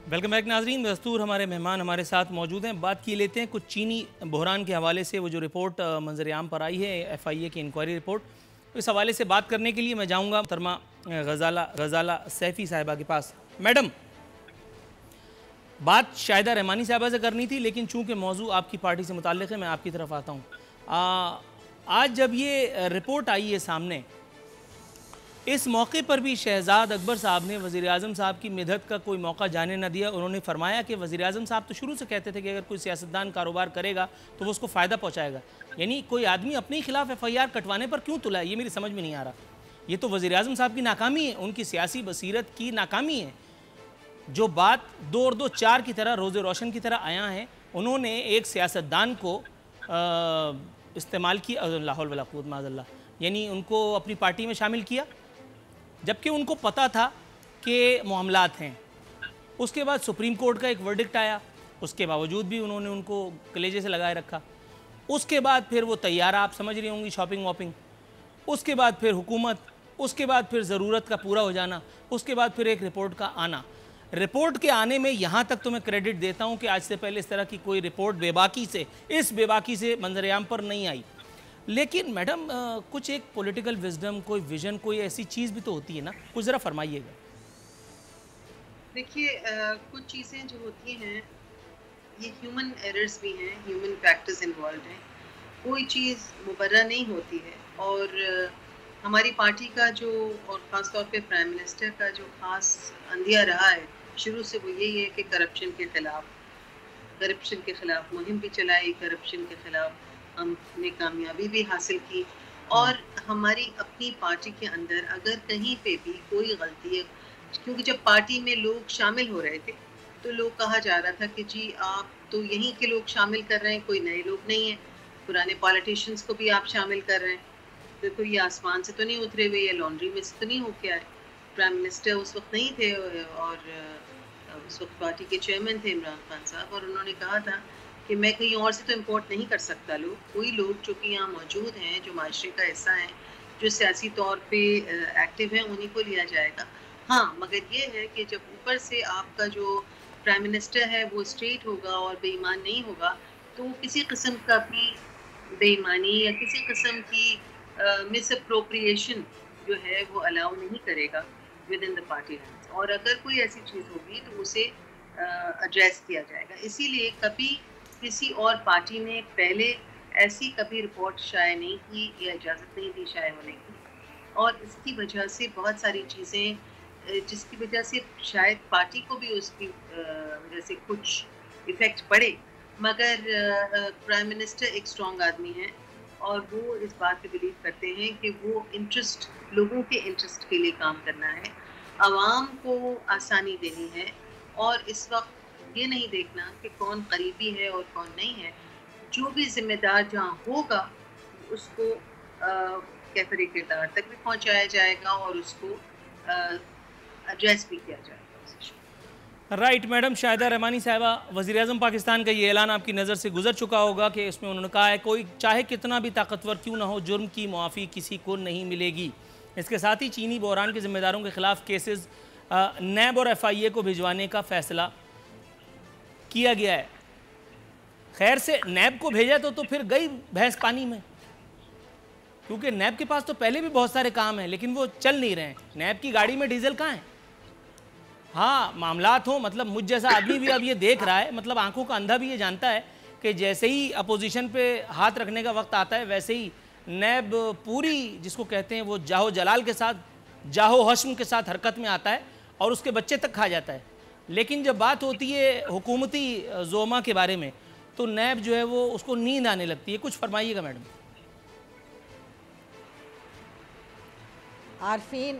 B: वेलकम बैक नाजरीन। दस्तूर हमारे मेहमान हमारे साथ मौजूद हैं। बात की लेते हैं कुछ चीनी बहरान के हवाले से। वो जो रिपोर्ट मंजर-ए-आम पर आई है FIA की इंक्वायरी रिपोर्ट, तो इस हवाले से बात करने के लिए मैं जाऊंगा मोहतरमा गज़ाला सैफ़ी साहिबा के पास। मैडम, बात शाहिदा रहमानी साहिबा से करनी थी, लेकिन चूँकि मौजू आपकी पार्टी से मुताल्लिक़ है मैं आपकी तरफ आता हूँ। आज जब ये रिपोर्ट आई है सामने, इस मौके पर भी शहजाद अकबर साहब ने वज़ीर-ए-आज़म साहब की मिदहत का कोई मौका जाने न दिया। उन्होंने फरमाया कि वज़ीर-ए-आज़म साहब तो शुरू से कहते थे कि अगर कोई सियासतदान कारोबार करेगा तो वो उसको फ़ायदा पहुँचाएगा। यानी कोई आदमी अपने खिलाफ FIR कटवाने पर क्यों तुला, ये मेरी समझ में नहीं आ रहा। ये तो वज़ीर-ए-आज़म साहब की नाकामी है, उनकी सियासी बसीरत की नाकामी है। जो बात 2 और 2 4 की तरह रोज़े रोशन की तरह आया है, उन्होंने एक सियासतदान को इस्तेमाल किया, ला हौल वला कुव्वत माज़अल्लाह, यानी उनको अपनी पार्टी में शामिल किया, जबकि उनको पता था कि मामलात हैं। उसके बाद सुप्रीम कोर्ट का एक वर्डिक्ट आया, उसके बावजूद भी उन्होंने उनको कलेजे से लगाए रखा। उसके बाद फिर वो तैयारा, आप समझ रही होंगी, शॉपिंग वॉपिंग। उसके बाद फिर हुकूमत, उसके बाद फिर ज़रूरत का पूरा हो जाना, उसके बाद फिर एक रिपोर्ट का आना। रिपोर्ट के आने में यहाँ तक तो मैं क्रेडिट देता हूँ कि आज से पहले इस तरह की कोई रिपोर्ट बेबाकी से, इस बेबाकी से मंजर-ए-आम पर नहीं आई। लेकिन मैडम कुछ एक पॉलिटिकल विजडम, कोई विजन, कोई ऐसी चीज़ भी तो होती है ना, कुछ ज़रा फरमाइएगा।
D: देखिए, कुछ चीज़ें जो होती हैं ये ह्यूमन एरर्स भी हैं, ह्यूमन फैक्टर्स इन्वॉल्व हैं। कोई चीज़ मुबर्रा नहीं होती है। और हमारी पार्टी का जो, और ख़ास तौर पे प्राइम मिनिस्टर का जो ख़ास अंदिया रहा है शुरू से, वो यही है कि करप्शन के ख़िलाफ़ मुहिम भी चलाई, करप्शन के ख़िलाफ़ हमने कामयाबी भी हासिल की। और हमारी अपनी पार्टी के अंदर अगर कहीं पे भी कोई गलती है, क्योंकि जब पार्टी में लोग शामिल हो रहे थे तो लोग कहा जा रहा था कि जी आप तो यहीं के लोग शामिल कर रहे हैं, कोई नए लोग नहीं हैं, पुराने पॉलिटिशियंस को भी आप शामिल कर रहे हैं, देखो ये आसमान से तो नहीं उतरे हुए, या लॉन्ड्री में से तो नहीं होके आए। प्राइम मिनिस्टर उस वक्त नहीं थे और उस वक्त पार्टी के चेयरमैन थे इमरान खान साहब, और उन्होंने कहा था कि मैं कहीं और से तो इम्पोर्ट नहीं कर सकता लोग, कोई लोग जो कि यहाँ मौजूद हैं, जो माशरे का हिस्सा हैं, जो सियासी तौर पे एक्टिव हैं, उन्हीं को लिया जाएगा। हाँ, मगर ये है कि जब ऊपर से आपका जो प्राइम मिनिस्टर है वो स्ट्रेट होगा और बेईमान नहीं होगा, तो किसी किस्म का भी बेईमानी या किसी किस्म की मिस अप्रोप्रिएशन जो है वो अलाउ नहीं करेगा with in the party lines. और अगर कोई ऐसी चीज़ होगी तो उसे एड्रेस किया जाएगा। इसीलिए कभी किसी और पार्टी ने पहले ऐसी कभी रिपोर्ट शाये नहीं की या इजाज़त नहीं दी शाये होने की, और इसकी वजह से बहुत सारी चीज़ें, जिसकी वजह से शायद पार्टी को भी उसकी वजह से कुछ इफ़ेक्ट पड़े, मगर प्राइम मिनिस्टर एक स्ट्रॉन्ग आदमी है और वो इस बात पे बिलीव करते हैं कि वो इंटरेस्ट, लोगों के इंटरेस्ट के लिए काम करना है, आवाम को आसानी देनी है, और इस वक्त ये नहीं देखना कि कौन करीबी है और कौन नहीं है। जो भी जिम्मेदार जहाँ होगा उसको कैफरे किरदार तक भी पहुँचाया जाएगा और उसको एड्रेस भी किया जाएगा।
B: राइट मैडम, शाहिदा रहमानी साहिबा, वज़ीर-ए-आज़म पाकिस्तान का ये ऐलान आपकी नज़र से गुजर चुका होगा कि इसमें उन्होंने कहा है कोई चाहे कितना भी ताकतवर क्यों ना हो, जुर्म की मुआफ़ी किसी को नहीं मिलेगी। इसके साथ ही चीनी बहरान के ज़िम्मेदारों के ख़िलाफ़ केसेस नैब और FIA को भिजवाने का फ़ैसला किया गया है। खैर से नैब को भेजा तो फिर गई भैंस पानी में, क्योंकि नैब के पास तो पहले भी बहुत सारे काम हैं लेकिन वो चल नहीं रहे हैं। नैब की गाड़ी में डीजल कहाँ है? हाँ, मामलात हो, मतलब मुझ जैसा आदमी भी अब ये देख रहा है, मतलब आंखों का अंधा भी ये जानता है कि जैसे ही अपोजिशन पे हाथ रखने का वक्त आता है वैसे ही नैब पूरी, जिसको कहते हैं वो जाहो जलाल के साथ, जाहो हश्म के साथ हरकत में आता है और उसके बच्चे तक खा जाता है। लेकिन जब बात होती है हुकूमती जोमा के बारे में तो नैब जो है वो उसको नींद आने लगती है। कुछ फरमाइएगा मैडम।
C: आरफीन,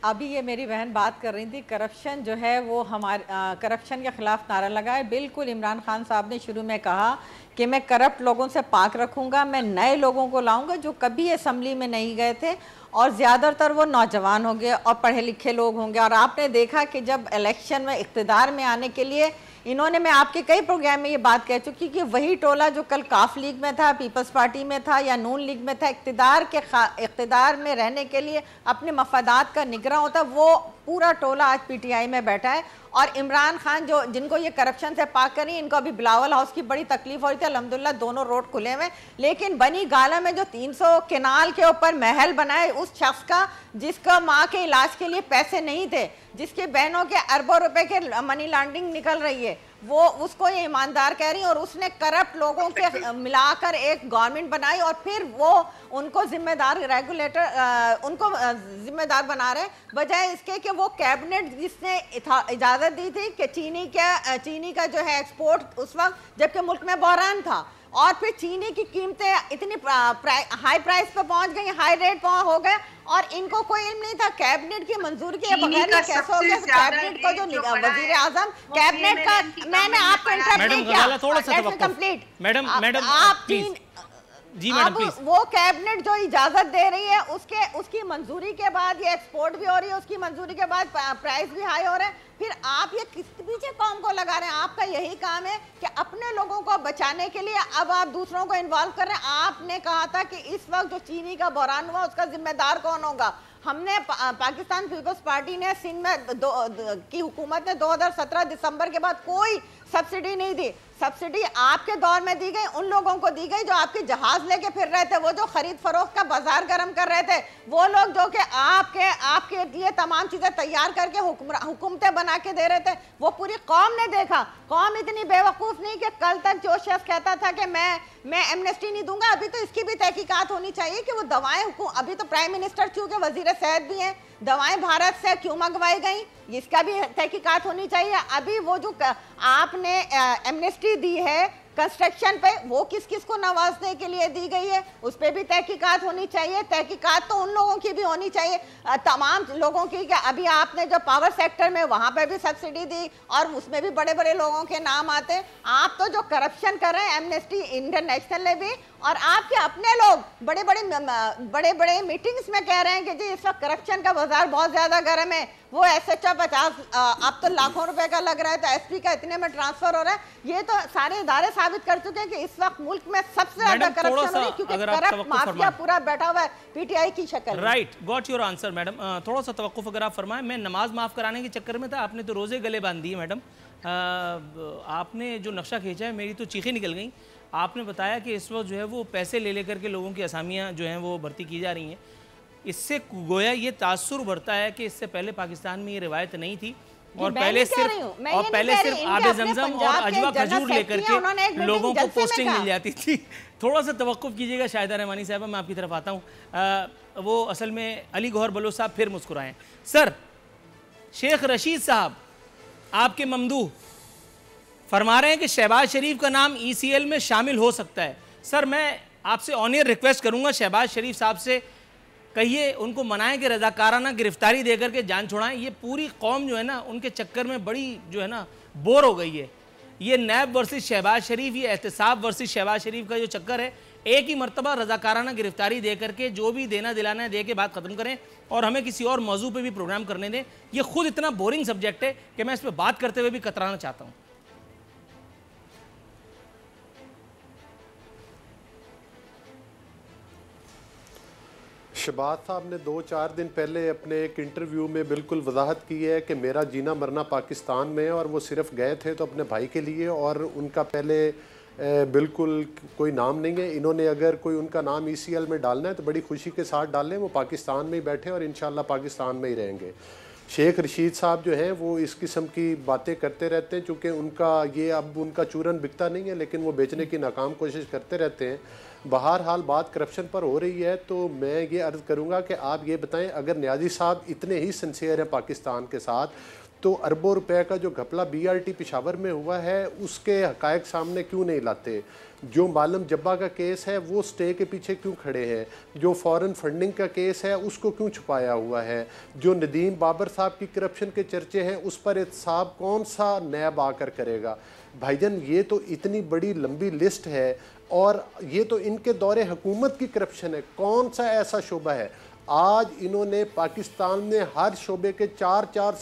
C: अभी ये मेरी बहन बात कर रही थी, करप्शन जो है वो हमारे करप्शन के ख़िलाफ़ नारा लगाए। बिल्कुल इमरान खान साहब ने शुरू में कहा कि मैं करप्ट लोगों से पाक रखूँगा, मैं नए लोगों को लाऊंगा जो कभी असम्बली में नहीं गए थे, और ज़्यादातर वो नौजवान होंगे और पढ़े लिखे लोग होंगे। और आपने देखा कि जब इलेक्शन में इक़्तिदार में आने के लिए इन्होंने, मैं आपके कई प्रोग्राम में ये बात कह चुकी कि वही टोला जो कल काफ लीग में था, पीपल्स पार्टी में था या नून लीग में था, इक़्तिदार में रहने के लिए अपने मफादात का निगरान होता, वो पूरा टोला आज PTI में बैठा है। और इमरान खान जो, जिनको ये करप्शन से पाक करी, इनको अभी बिलावल हाउस की बड़ी तकलीफ हो रही थी, अल्हम्दुलिल्लाह दोनों रोड खुले हुए। लेकिन बनी गाला में जो 300 केनाल के ऊपर महल बनाए उस शख्स का जिसका माँ के इलाज के लिए पैसे नहीं थे, जिसके बहनों के अरबों रुपए के मनी लॉन्ड्रिंग निकल रही है, वो उसको ये ईमानदार कह रही है। और उसने करप्ट लोगों के मिलाकर एक गवर्नमेंट बनाई और फिर वो उनको जिम्मेदार रेगुलेटर, उनको जिम्मेदार बना रहे, बजाय इसके कि वो कैबिनेट जिसने इजाज़त दी थी कि चीनी का जो है एक्सपोर्ट उस वक्त जबकि मुल्क में बहरान था, और फिर चीनी की कीमतें इतनी हाई प्राइस पे पहुंच गई, हाई रेट हो गए, और इनको कोई इल्म नहीं था। कैबिनेट की मंजूरी के बगैर कैसे हो गया? कैबिनेट को जो वजीर आजम कैबिनेट का, मैंने आपको इंटरप्ट नहीं किया,
B: थोड़ा सा
C: कंप्लीट
B: मैडम
C: आप
B: जी मैडम प्लीज।
C: वो कैबिनेट जो इजाजत दे रही है उसकी मंजूरी के बाद ये एक्सपोर्ट भी हो रही है, उसकी मंजूरी के बाद प्राइस भी हाई हो रहे हैं, फिर आप ये किस पीछे कौम को लगा रहे हैं? आपका यही काम है कि अपने लोगों को बचाने के लिए अब आप दूसरों को इन्वॉल्व कर रहे हैं। आपने कहा था कि इस वक्त जो चीनी का बहरान हुआ उसका जिम्मेदार कौन होगा? हमने पाकिस्तान पीपल्स पार्टी ने सिंध में की हुकूमत ने 2017 दिसंबर के बाद कोई सब्सिडी नहीं दी। सब्सिडी आपके दौर में दी गई, उन लोगों को दी गई जो आपके जहाज लेके फिर रहे थे, वो जो खरीद फरोख्त का बाजार गर्म कर रहे थे, वो लोग जो कि आपके लिए तमाम चीजें तैयार करके हुकूमतें बना के दे रहे थे, वो पूरी कौम ने देखा। कौम इतनी बेवकूफ नहीं कि कल तक जो शख्स कहता था कि मैं एमनेस्टी नहीं दूंगा, अभी तो इसकी भी तहकीकात होनी चाहिए कि वो दवाएं, अभी तो प्राइम मिनिस्टर चूंकि वजीर सेहत भी हैं, दवाएं भारत से क्यों मंगवाई गई इसका भी तहकीकात होनी चाहिए। अभी वो जो आपने एमनेस्टी दी है कंस्ट्रक्शन पे, वो किस किस को नवाजने के लिए दी गई है, उस पर भी तहकीकात होनी चाहिए। तहकीकात तो उन लोगों की भी होनी चाहिए, तमाम लोगों की, कि अभी आपने जो पावर सेक्टर में वहाँ पे भी सब्सिडी दी और उसमें भी बड़े बड़े लोगों के नाम आते हैं। आप तो जो करप्शन कर रहे हैं एमनेस्टी इंटरनेशनल ने भी और आपके अपने लोग बड़े बड़े मीटिंग्स में कह रहे हैं कि जी इस वक्त करप्शन का बाजार बहुत ज्यादा गर्म है, वो SHO 50 अब तो लाखों रुपए का लग रहा है, तो SP का इतने में ट्रांसफर हो रहा है। ये तो सारे इदारे साबित कर चुके हैं कि इस वक्त मुल्क में सबसे ज्यादा करप्शन हो रही है, क्योंकि करप्ट माफिया पूरा बैठा हुआ है PTI की शक्ल।
B: Right, got your answer madam. थोड़ा सा तवक्कुफ अगर आप फरमाएं। मैं नमाज माफ कराने के चक्कर में था, आपने तो रोजे गले बांध दिए मैडम। आपने जो नक्शा खींचा है मेरी तो चीखें निकल गई। आपने बताया कि इस वक्त जो है वो पैसे ले लेकर के लोगों की असामियाँ जो हैं वो भर्ती की जा रही हैं। इससे गोया ये तासुर बढ़ता है कि इससे पहले पाकिस्तान में ये रिवायत नहीं थी, और पहले सिर्फ आबे जमजम और अजवा खजूर लेकर के लोगों को पोस्टिंग मिल जाती थी। थोड़ा सा तवक्कुफ कीजिएगा शाहिदा रहमानी साहब, मैं आपकी तरफ आता हूँ। वो असल में अली गौहर बलोच साहब फिर मुस्कुराएं। सर, शेख रशीद साहब आपके ममदूह फरमा रहे हैं कि शहबाज शरीफ का नाम ECL में शामिल हो सकता है। सर, मैं आपसे ऑनियर रिक्वेस्ट करूंगा, शहबाज शरीफ साहब से कहिए, उनको मनाएं कि रजाकाराना गिरफ्तारी देकर के जान छुड़ाएं। ये पूरी कौम जो है ना उनके चक्कर में बड़ी जो है ना बोर हो गई है। ये नैब वर्सेस शहबाज शरीफ, ये एहतसाब वर्सेस शहबाज शरीफ का जो चक्कर है, एक ही मरतबा रजाकाराना गिरफ्तारी दे करके जो भी देना दिलाना है दे के बात ख़त्म करें, और हमें किसी और मौजू पे भी प्रोग्राम करने दें। ये खुद इतना बोरिंग सब्जेक्ट है कि मैं इस पर बात करते हुए भी कतराना चाहता हूँ।
E: शहबाज साहब ने 2-4 दिन पहले अपने एक इंटरव्यू में बिल्कुल वजाहत की है कि मेरा जीना मरना पाकिस्तान में है, और वो सिर्फ गए थे तो अपने भाई के लिए, और उनका पहले बिल्कुल कोई नाम नहीं है। इन्होंने अगर कोई उनका नाम ECL में डालना है तो बड़ी खुशी के साथ डालें, वो पाकिस्तान में ही बैठे और इंशाल्लाह पाकिस्तान में ही रहेंगे। शेख रशीद साहब जो हैं वो इस किस्म की बातें करते रहते हैं, चूँकि उनका ये अब उनका चूरन बिकता नहीं है, लेकिन वो बेचने की नाकाम कोशिश करते रहते हैं। बहरहाल बात करप्शन पर हो रही है, तो मैं ये अर्ज़ करूँगा कि आप ये बताएं, अगर न्याजी साहब इतने ही सिंसियर हैं पाकिस्तान के साथ, तो अरबों रुपए का जो घपला BRT पेशावर में हुआ है उसके हक़ाइक़ सामने क्यों नहीं लाते? जो मालम जब्बा का केस है वो स्टे के पीछे क्यों खड़े हैं? जो फॉरेन फंडिंग का केस है उसको क्यों छुपाया हुआ है? जो नदीम बाबर साहब की करप्शन के चर्चे हैं उस पर एहतसाब कौन सा नैब आकर करेगा? भाईजान, ये तो इतनी बड़ी लंबी लिस्ट है, और ये तो इनके दौरे हुकूमत की करप्शन है। कौन सा ऐसा शोबा है? आज इन्होंने पाकिस्तान में हर शोबे के 4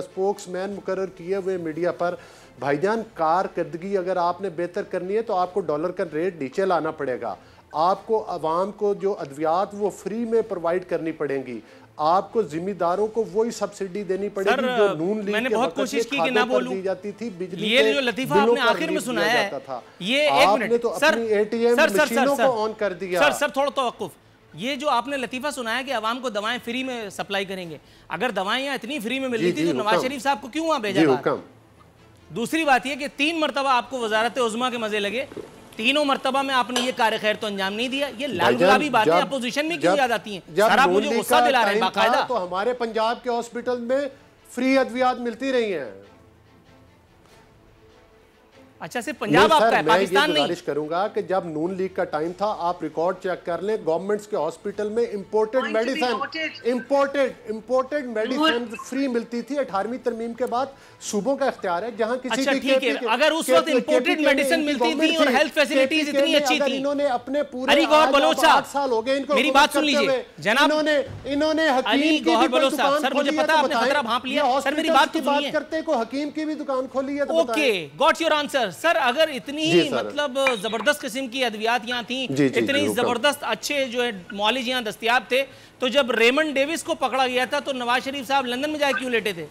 E: स्पोक्समैन मुकर्रर किए हुए मीडिया पर। भाईजान, कारकर्दगी अगर आपने बेहतर करनी है तो आपको डॉलर का रेट नीचे लाना पड़ेगा, आपको आवाम को जो अद्वियात वो फ्री में प्रोवाइड करनी पड़ेंगी, आपको जिम्मेदारों को वही सब्सिडी देनी पड़ेगी जो नून लीग
B: मैंने बहुत कोशिश की कि ना बोलूं,
E: दी जाती थी। बिजली
B: ये जो लतीफा आपने आखिर में सुनाया है, ये एक मिनट
E: तो अपनी ATM मशीनों को ऑन कर दिया।
B: सर थोड़ा तवक्कुफ, ये जो आपने लतीफा सुनाया कि आवाम को दवाएं फ्री में सप्लाई करेंगे, अगर दवाएं यहाँ इतनी फ्री में मिल रही थी तो नवाज शरीफ साहब को क्यों वहां भेजा? दूसरी बात यह कि 3 मरतबा आपको वजारत उज़्मा के मजे लगे, तीनों मरतबा में आपने ये कार्य खैर तो अंजाम नहीं दिया। ये लाल गुलाबी बातें अपोजिशन में क्यों याद आती हैं? सर, आप मुझे गुस्सा दिला रहे हैं बाकायदा।
E: तो हमारे पंजाब के हॉस्पिटल में फ्री अद्वियात मिलती रही हैं।
B: अच्छा, सिर्फ पंजाब आपका है, पाकिस्तान नहीं?
E: गुजारिश करूंगा कि जब नून लीग का टाइम था, आप रिकॉर्ड चेक कर लें, गवर्नमेंट्स के हॉस्पिटल में इंपोर्टेड मेडिसिन फ्री मिलती थी। 18वीं तरमीम के बाद सूबों का इख्तियार है, जहां किसी
B: अच्छा, ठीक है, अगर उस वक्त इंपोर्टेड मेडिसिन मिलती थी और हेल्थ फैसिलिटीज इतनी अच्छी थी,
E: इन्होंने अपने पूरे
B: अली गौहर बलोच साहब
E: 8 साल हो गए इनको,
B: मेरी बात सुन लीजिए जनाब,
E: इन्होंने
B: अली गौहर बलोच साहब, सर मुझे पता आपने खतरा भांप लिया, सर मेरी बात
E: बात करते को हकीम की भी दुकान खोली है।
B: Okay, got your answer. Sir, अगर इतनी मतलब जबरदस्त किस्म की अद्वियात यहाँ थी, इतनी जबरदस्त अच्छे जो है मौलिज यहाँ दस्तयाब थे, तो जब रेमंड डेविस को पकड़ा गया था तो नवाज शरीफ साहब लंदन में जाए क्यों लेटे थे?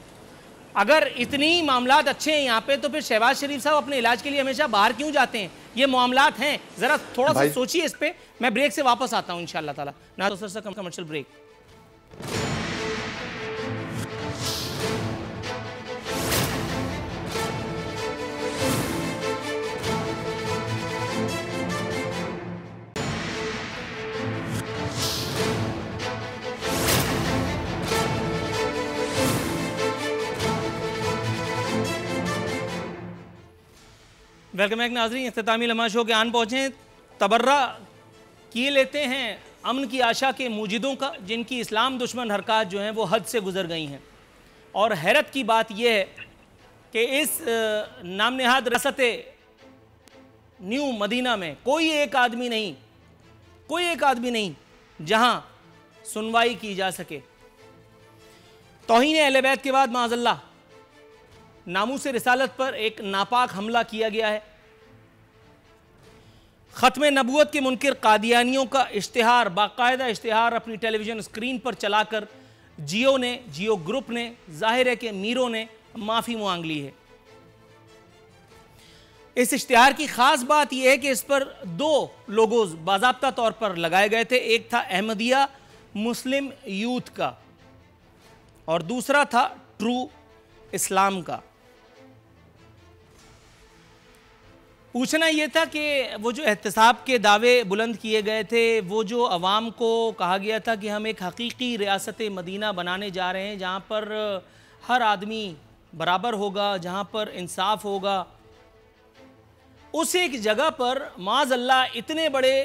B: अगर इतनी मामलात अच्छे हैं यहाँ पे, तो फिर शहबाज शरीफ साहब अपने इलाज के लिए हमेशा बाहर क्यों जाते हैं? ये मामलात हैं, जरा थोड़ा सा सोचिए इस पे। मैं ब्रेक से वापस आता हूँ इंशाअल्लाह ताला। ना तो sir commercial break. Welcome back नाज़रीन, इख्तितामी लम्हा शो के आन पहुँचे। तबर्रा किए लेते हैं अमन की आशा के मुजिदों का, जिनकी इस्लाम दुश्मन हरकत जो हैं वो हद से गुजर गई हैं। और हैरत की बात यह है कि इस नाम नहाद रियासत न्यू मदीना में कोई एक आदमी नहीं कोई एक आदमी नहीं जहां सुनवाई की जा सके। तौहीन अहले बैत के बाद माज़अल्लाह नामूस रिसालत पर एक नापाक हमला किया गया है। ख़त्म नबूवत के मुनकिर कादियानियों का इश्तिहार, बाकायदा इश्तिहार अपनी टेलीविज़न स्क्रीन पर चलाकर जियो ग्रुप ने, जाहिर है कि मीरों ने माफ़ी मांग ली है। इस इश्तिहार की ख़ास बात यह है कि इस पर 2 लोगोज़ बाज़ाब्ता तौर पर लगाए गए थे। एक था अहमदिया मुस्लिम यूथ का और दूसरा था ट्रू इस्लाम का। पूछना यह था कि वो जो एहतसाब के दावे बुलंद किए गए थे, वो जो अवाम को कहा गया था कि हम एक हकीकी रियासत मदीना बनाने जा रहे हैं जहाँ पर हर आदमी बराबर होगा, जहाँ पर इंसाफ होगा, उस एक जगह पर माज़अल्लाह इतने बड़े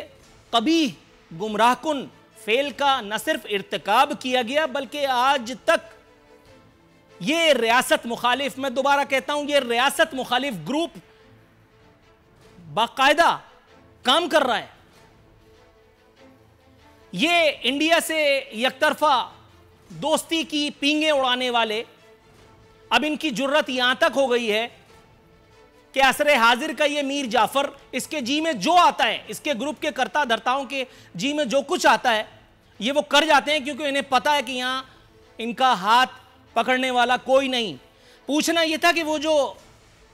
B: कबीह गुमराहकुन फेल का न सिर्फ इर्तिकाब किया गया बल्कि आज तक ये रियासत मुखालिफ, मैं दोबारा कहता हूं, ये रियासत मुखालिफ ग्रुप बाकायदा काम कर रहा है। ये इंडिया से यकतरफा दोस्ती की पींगे उड़ाने वाले अब इनकी जुर्रत यहां तक हो गई है कि असरे हाजिर का ये मीर जाफर, इसके जी में जो आता है, इसके ग्रुप के कर्ता धर्ताओं के जी में जो कुछ आता है ये वो कर जाते हैं, क्योंकि इन्हें पता है कि यहां इनका हाथ पकड़ने वाला कोई नहीं। पूछना यह था कि वो जो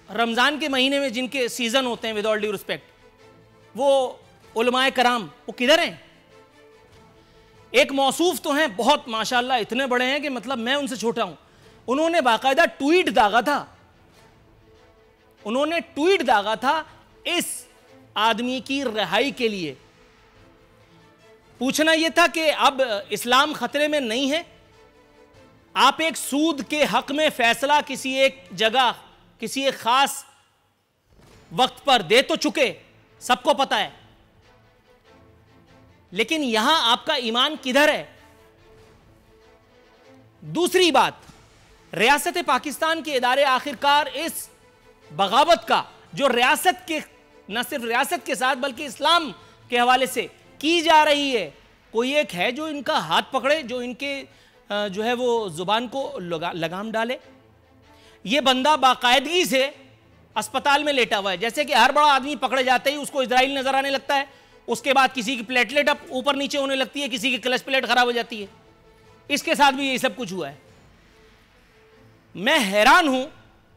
B: रमज़ान के महीने में जिनके सीज़न होते हैं, विद ऑल ड्यू रिस्पेक्ट, वो उलमाए कराम वो किधर हैं? एक मौसूफ तो हैं बहुत माशाल्लाह, इतने बड़े हैं कि मतलब मैं उनसे छोटा हूं। उन्होंने बाकायदा ट्वीट दागा था, उन्होंने ट्वीट दागा था इस आदमी की रिहाई के लिए। पूछना यह था कि अब इस्लाम खतरे में नहीं है। आप एक सूद के हक में फैसला किसी एक जगह, किसी एक खास वक्त पर दे तो चुके, सबको पता है, लेकिन यहां आपका ईमान किधर है? दूसरी बात, रियासत पाकिस्तान के इदारे आखिरकार इस बगावत का जो रियासत के, न सिर्फ रियासत के साथ बल्कि इस्लाम के हवाले से की जा रही है, कोई एक है जो इनका हाथ पकड़े, जो इनके जो है वो जुबान को लगाम डाले? ये बंदा बाकायदगी से अस्पताल में लेटा हुआ है, जैसे कि हर बड़ा आदमी पकड़े जाते ही उसको इजराइल नजर आने लगता है, उसके बाद किसी की प्लेटलेट अप ऊपर नीचे होने लगती है, किसी की क्लच प्लेट खराब हो जाती है। इसके साथ भी ये सब कुछ हुआ है। मैं हैरान हूं,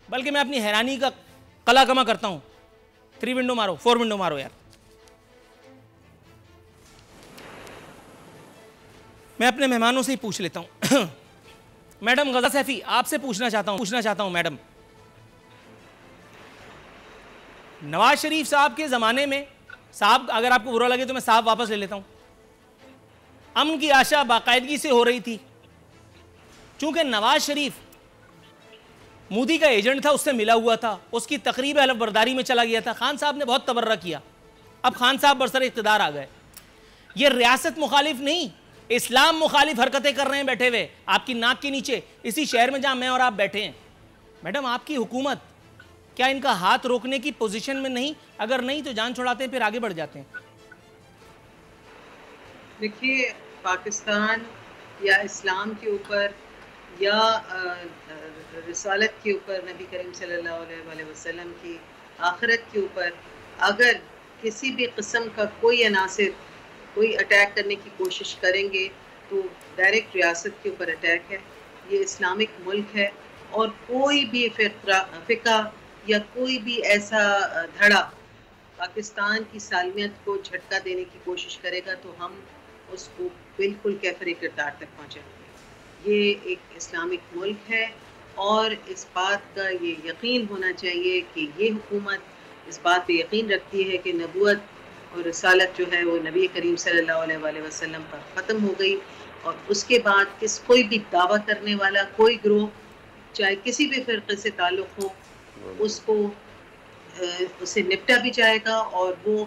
B: बल्कि मैं अपनी हैरानी का कला कमा करता हूं। 3 विंडो मारो, 4 विंडो मारो यार। मैं अपने मेहमानों से ही पूछ लेता हूं। मैडम गजा सैफी, आपसे पूछना चाहता हूं मैडम, नवाज शरीफ साहब के जमाने में, साहब अगर आपको बुरा लगे तो मैं साहब वापस ले लेता हूं, अमन की आशा बाकायदगी से हो रही थी। चूंकि नवाज शरीफ मोदी का एजेंट था, उससे मिला हुआ था, उसकी तकरीब हलफ बर्दारी में चला गया था, खान साहब ने बहुत तबर्रा किया, अब खान साहब बरसर इख्तिदार आ गए। ये रियासत मुखालिफ नहीं, इस्लाम मुखालिफ हरकतें कर रहे हैं बैठे हुए आपकी नाक के नीचे, इसी शहर में जहां मैं और आप बैठे हैं। मैडम, आपकी हुकूमत क्या इनका हाथ रोकने की पोजीशन में नहीं? अगर नहीं तो जान छुड़ाते हैं, फिर आगे बढ़ जाते हैं।
D: देखिए, पाकिस्तान या इस्लाम के ऊपर या रिसालत के ऊपर, नबी करीम सल्लल्लाहु अलैहि वसल्लम की आखिरत के ऊपर अगर किसी भी किस्म का कोई अनासिर कोई अटैक करने की कोशिश करेंगे तो डायरेक्ट रियासत के ऊपर अटैक है। ये इस्लामिक मुल्क है और कोई भी फ़िका या कोई भी ऐसा धड़ा पाकिस्तान की सालमियत को झटका देने की कोशिश करेगा तो हम उसको बिल्कुल कैफरी किरदार तक पहुँचाएंगे। ये एक इस्लामिक मुल्क है और इस बात का ये यकीन होना चाहिए कि ये हुकूमत इस बात पे यकीन रखती है कि नबूवत और रिसालत जो है वो नबी करीम सल्लल्लाहु अलैहि वसल्लम पर ख़त्म हो गई, और उसके बाद कोई भी दावा करने वाला कोई ग्रोह चाहे किसी भी फ़िरक़े से ताल्लुक़ हो, उसको उसे निपटा भी जाएगा और वो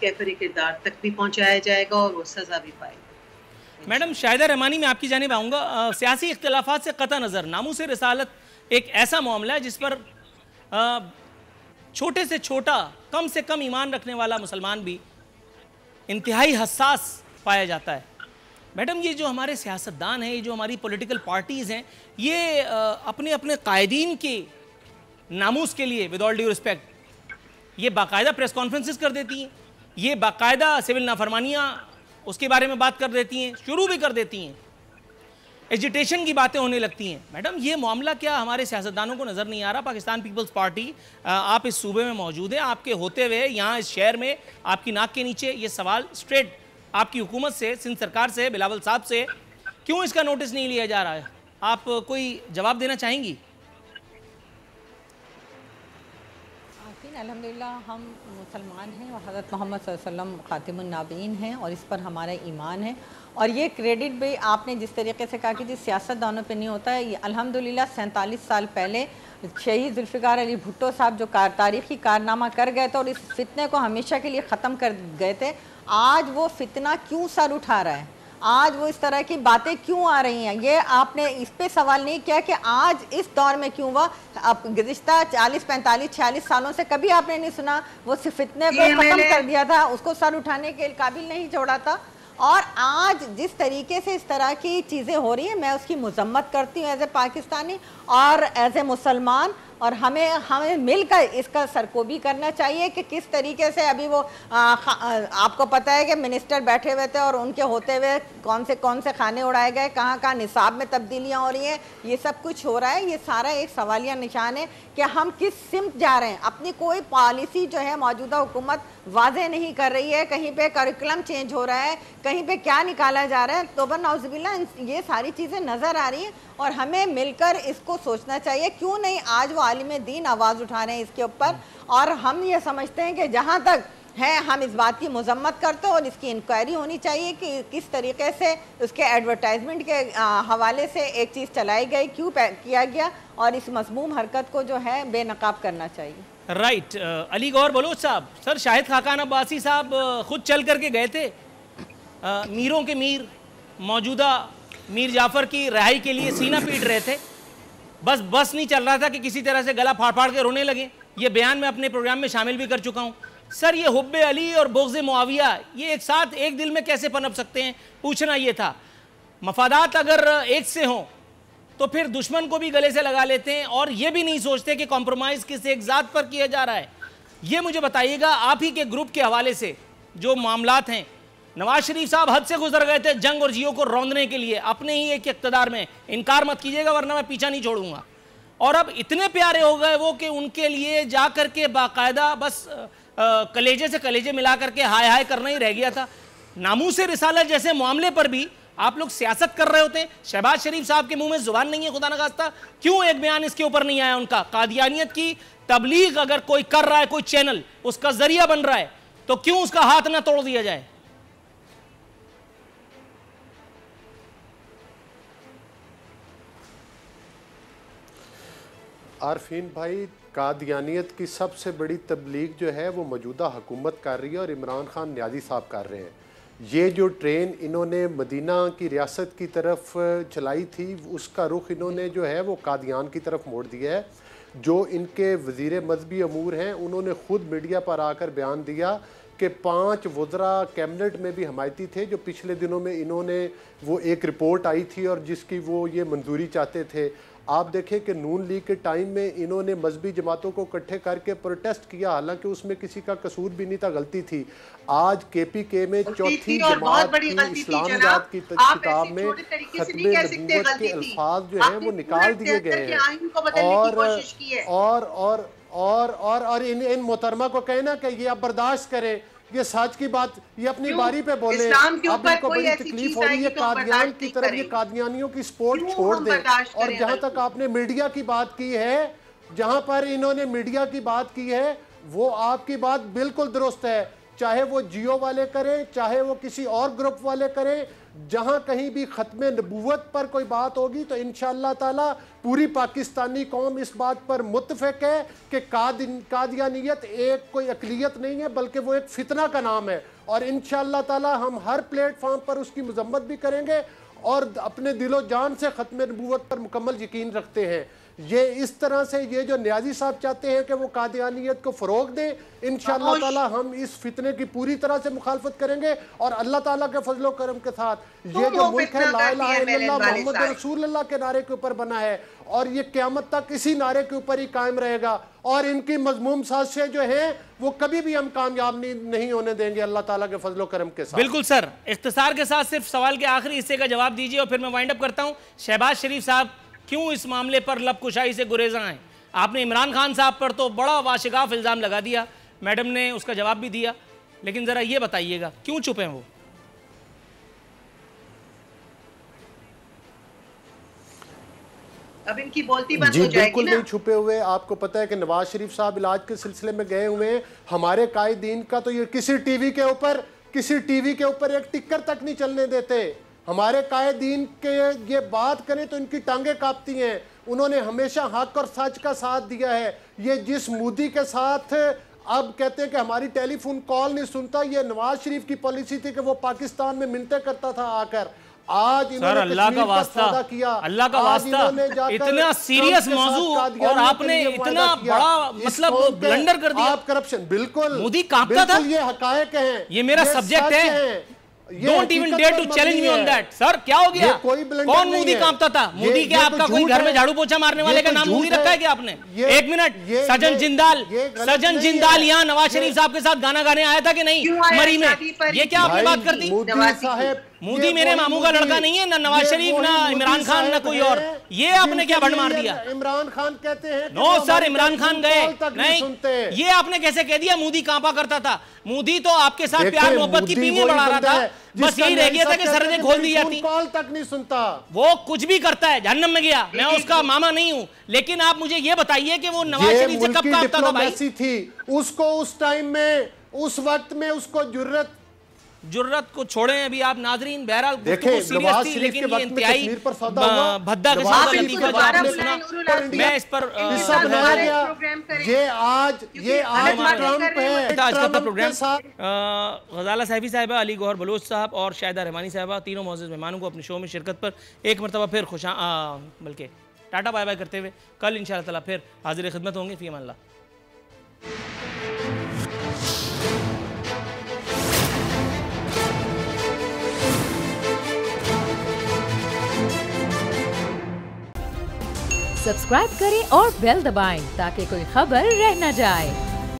D: कैफरी किरदार तक भी पहुँचाया जाएगा और वो सज़ा भी पाएगा।
B: मैडम शाहिदा रहमानी, मैं आपकी जानिब आऊँगा। सियासी इख्तिलाफात से कतई नज़र नामूस रिसालत एक ऐसा मामला है जिस पर छोटे से छोटा, कम से कम ईमान रखने वाला मुसलमान भी इंतहाई हसास पाया जाता है। मैडम, ये जो हमारे सियासतदान हैं, ये जो हमारी पॉलिटिकल पार्टीज़ हैं, ये अपने अपने कायदीन के नामूस के लिए, विद ऑल ड्यू रिस्पेक्ट, ये बाकायदा प्रेस कॉन्फ्रेंसेस कर देती हैं, ये बाकायदा सिविल नाफरमानियाँ उसके बारे में बात कर देती हैं, शुरू भी कर देती हैं, एजिटेशन की बातें होने लगती हैं। मैडम, ये मामला क्या हमारे सियासतदानों को नज़र नहीं आ रहा? पाकिस्तान पीपल्स पार्टी, आप इस सूबे में मौजूद हैं, आपके होते हुए यहाँ इस शहर में आपकी नाक के नीचे ये सवाल स्ट्रेट आपकी हुकूमत से, सिंध सरकार से, बिलावल साहब से, क्यों इसका नोटिस नहीं लिया जा रहा है? आप कोई जवाब देना चाहेंगी?
C: अल्हम्दुलिल्लाह हम मुसलमान हैं और हज़रत मोहम्मद सल्लल्लाहु अलैहि वसल्लम खातिमुन नबीयीन हैं और इस पर हमारा ईमान है। और ये क्रेडिट भी आपने जिस तरीके से कहा कि जिस सियासतदानों पे नहीं होता है, ये अल्हम्दुलिल्लाह 47 साल पहले शहीद जुल्फ़िकार अली भुट्टो साहब जो तारीख़ी कारनामा कर गए थे और इस फितने को हमेशा के लिए ख़त्म कर गए थे, आज वो फितना क्यों सर उठा रहा है? आज वो इस तरह की बातें क्यों आ रही हैं? ये आपने इस पे सवाल नहीं किया कि आज इस दौर में क्यों हुआ? अब गुज़िश्ता 40, 45, 46 सालों से कभी आपने नहीं सुना वो सिर्फ फितने को ख़त्म कर दिया था, उसको सर उठाने के काबिल नहीं छोड़ा था। और आज जिस तरीके से इस तरह की चीज़ें हो रही हैं, मैं उसकी मजम्मत करती हूँ एज ए पाकिस्तानी और एज ए मुसलमान। और हमें मिलकर इसका सरकोबी करना चाहिए कि किस तरीके से अभी वो आपको पता है कि मिनिस्टर बैठे हुए थे और उनके होते हुए कौन से खाने उड़ाए गए, कहाँ निसाब में तब्दीलियाँ हो रही हैं, ये सब कुछ हो रहा है। ये सारा एक सवालिया निशान है कि हम किस सिमत जा रहे हैं। अपनी कोई पॉलिसी जो है मौजूदा हुकूमत वाज़ेह नहीं कर रही है, कहीं पे करिकुलम चेंज हो रहा है, कहीं पे क्या निकाला जा रहा है। तौबा नाउज़ुबिल्लाह, ये सारी चीज़ें नज़र आ रही हैं और हमें मिलकर इसको सोचना चाहिए। क्यों नहीं आज वो आलिम दीन आवाज़ उठा रहे हैं इसके ऊपर, और हम ये समझते हैं कि जहाँ तक है हम इस बात की मजम्मत करते हैं और इसकी इंक्वायरी होनी चाहिए कि किस तरीके से उसके एडवर्टाइजमेंट के हवाले से एक चीज़ चलाई गई, क्यों किया गया, और इस मज़मूम हरकत को जो है बेनकाब करना चाहिए।
B: राइट। अली गौर बलोच साहब, सर शाहिद खाकान अब्बासी साहब खुद चल करके गए थे, मीरों के मीर मौजूदा मीर जाफ़र की रिहाई के लिए सीना पीट रहे थे। बस नहीं चल रहा था कि किसी तरह से गला फाड़ फाड़ के रोने लगे। ये बयान मैं अपने प्रोग्राम में शामिल भी कर चुका हूँ। सर, ये हुब्बे अली और बोग़्ज़े मुआविया ये एक साथ एक दिल में कैसे पनप सकते हैं? पूछना ये था। मफादात अगर एक से हों तो फिर दुश्मन को भी गले से लगा लेते हैं और ये भी नहीं सोचते कि कॉम्प्रोमाइज़ किस एक ज़ात पर किया जा रहा है। ये मुझे बताइएगा, आप ही के ग्रुप के हवाले से जो मामलात हैं, नवाज शरीफ साहब हद से गुजर गए थे जंग और जियो को रौंदने के लिए अपने ही एक इक़्तिदार में। इनकार मत कीजिएगा वरना मैं पीछा नहीं छोड़ूंगा। और अब इतने प्यारे हो गए वो कि उनके लिए जा कर के बाकायदा बस कलेजे से कलेजे मिला करके हाय हाय करना ही रह गया था। नामूसे रिसालत जैसे मामले पर भी आप लोग सियासत कर रहे होते हैं। शहबाज शरीफ साहब के मुंह में जुबान नहीं है, खुदा न खास्ता, क्यों एक बयान इसके ऊपर नहीं आया उनका? कादियानियत की तबलीग अगर कोई कर रहा है, कोई चैनल उसका जरिया बन रहा है, तो क्यों उसका हाथ ना तोड़ दिया जाए?
E: आरफीन भाई, कादियानियत की सबसे बड़ी तबलीग जो है वो मौजूदा हुकूमत कर रही है और इमरान खान न्याजी साहब कर रहे हैं। ये जो ट्रेन इन्होंने मदीना की रियासत की तरफ चलाई थी, उसका रुख इन्होंने जो है वो कादियान की तरफ मोड़ दिया है। जो इनके वज़ीर मजहबी अमूर हैं उन्होंने ख़ुद मीडिया पर आकर बयान दिया कि 5 वज़रा कैबिनेट में भी हमायती थे जो पिछले दिनों में इन्होंने वो एक रिपोर्ट आई थी और जिसकी वो ये मंजूरी चाहते थे। आप देखें कि नून लीग के टाइम में इन्होंने मजहबी जमातों को इकट्ठे करके प्रोटेस्ट किया, हालांकि उसमें किसी का कसूर भी नहीं था, गलती थी। आज केपीके में चौथी जमात की इस्लामियात की किताब में खत्मे नबूवत के अल्फाज जो हैं वो निकाल दिए गए हैं। और इन मोहतरमा को कहना कि ये आप बर्दाश्त करें, ये सच की बात, ये अपनी बारी पे बोले। अब इनको बड़ी तकलीफ हो रही है कादियान की तरफ, ये कादियानियों की सपोर्ट छोड़ दे। और जहां तक आपने मीडिया की बात की है, जहां पर इन्होंने मीडिया की बात की है, वो आपकी बात बिल्कुल दुरुस्त है। चाहे वो जियो वाले करें, चाहे वो किसी और ग्रुप वाले करें, जहां कहीं भी खत्मे नबूवत पर कोई बात होगी तो इंशाअल्लाह ताला पूरी पाकिस्तानी कौम इस बात पर मुत्तफिक है कि कादियानियत एक कोई अकलियत नहीं है बल्कि वो एक फितना का नाम है। और इंशाअल्लाह ताला हम हर प्लेटफॉर्म पर उसकी मजम्मत भी करेंगे और अपने दिलो जान से खत्मे नबूवत पर मुकम्मल यकीन रखते हैं। ये इस तरह से ये जो न्याजी साहब चाहते हैं कि वो कादियानियत को फ़रोग दें, इंशाअल्लाह ताला हम इस फितने की पूरी तरह से मुखालफत करेंगे और अल्लाह ताला के फजलो करम के साथ ये जो मुल्क है ला इलाहा इल्लल्लाह मोहम्मद रसूलुल्लाह के नारे के ऊपर बना है और ये क़यामत तक इसी नारे के ऊपर ही कायम रहेगा और इनकी मज़मूम साजिशें जो हैं वो कभी भी हम कामयाब नहीं होने देंगे अल्लाह ताला के फजलो करम के साथ।
B: बिल्कुल सर, इख्तिसार के साथ सिर्फ सवाल के आखिरी हिस्से का जवाब दीजिए और फिर मैं वाइंड अप करता हूँ। शहबाज शरीफ साहब क्यों इस मामले पर लबकुशाई से गुरेज़ा हैं? आपने इमरान खान साहब पर तो बड़ा वाशिगाफ इल्ज़ाम लगा दिया, मैडम ने उसका जवाब भी दिया, लेकिन ज़रा ये बताइएगा क्यों चुप हैं वो?
D: अब इनकी बोलती बंद
E: जी
D: हो जाएगी
E: बिल्कुल
D: ना?
E: नहीं छुपे हुए। आपको पता है कि नवाज शरीफ साहब इलाज के सिलसिले में गए हुए हैं। हमारे कायदीन का तो ये किसी टीवी के ऊपर एक टिक्कर तक नहीं चलने देते। हमारे कायदीन के ये बात करें तो इनकी टांगे कांपती हैं। उन्होंने हमेशा हक और सच का साथ दिया है। ये जिस मोदी के साथ अब कहते हैं कि हमारी टेलीफोन कॉल नहीं सुनता, ये नवाज शरीफ की पॉलिसी थी कि वो पाकिस्तान में मिन्नतें करता था आकर। आज
B: सर अल्लाह का वास्ता, अल्लाह का वास्ता, इतना सीरियस मौजू और आपने इतना बड़ा मतलब ब्लंडर कर दिया।
E: आप करप्शन बिल्कुल
B: मोदी कांपता था,
E: ये हकायक हैं,
B: ये मेरा सब्जेक्ट है। Don't even dare to challenge me on that. Sir क्या हो गया? कौन मोदी कांपता था? मोदी क्या आपका कोई घर में झाड़ू पोछा मारने वाले का नाम मोदी रखा है क्या आपने? एक मिनट, सजन जिंदाल यहाँ नवाज शरीफ साहब के साथ गाना गाने आया था कि नहीं मरी में? ये क्या आपने बात कर दी? मोदी मेरे मामू का लड़का नहीं है, ना नवाज शरीफ, ना इमरान खान, ना कोई और। ये आपने क्या भंड मार दिया?
E: इमरान खान कहते हैं
B: नो सर, इमरान खान गए नहीं। ये आपने कैसे कह दिया मोदी कांपा करता था? मोदी तो आपके साथ प्यार मोहब्बत की पींगे बढ़ा रहा था, बस यही रह गया था कि सरहदें खोल दी जाती।
E: कॉल तक नहीं सुनता,
B: वो कुछ भी करता है, जहन्नम में गया। मैं उसका मामा नहीं हूं, लेकिन आप मुझे ये बताइए कि वो नवाज शरीफ से कब कांपता था भाई?
E: थी उसको उस टाइम में, उस वक्त में उसको
B: जुर्रत को छोड़ें अभी आप नाजरीन। बहरहाल
E: देखिए
B: सीरियस थी, लेकिन ये इंतहाई भद्दा किस्म का लतीफा जो आपने सुना, मैं इस पर
E: ये आज ट्रम्प है।
B: आज का प्रोग्राम गजाला सैफी साहिबा, अली गौहर बलोच साहब और शाहिदा रहमानी साहिबा, तीनों मौजूद मेहमानों को अपने शो में शिरकत पर एक मरतबा फिर बल्कि टाटा बाय बाय करते हुए कल इंशाअल्लाह ताला फिर हाजिर खिदमत होंगे। फी अमान अल्लाह।
A: सब्सक्राइब करें और बेल दबाएं ताकि कोई खबर रह न जाए।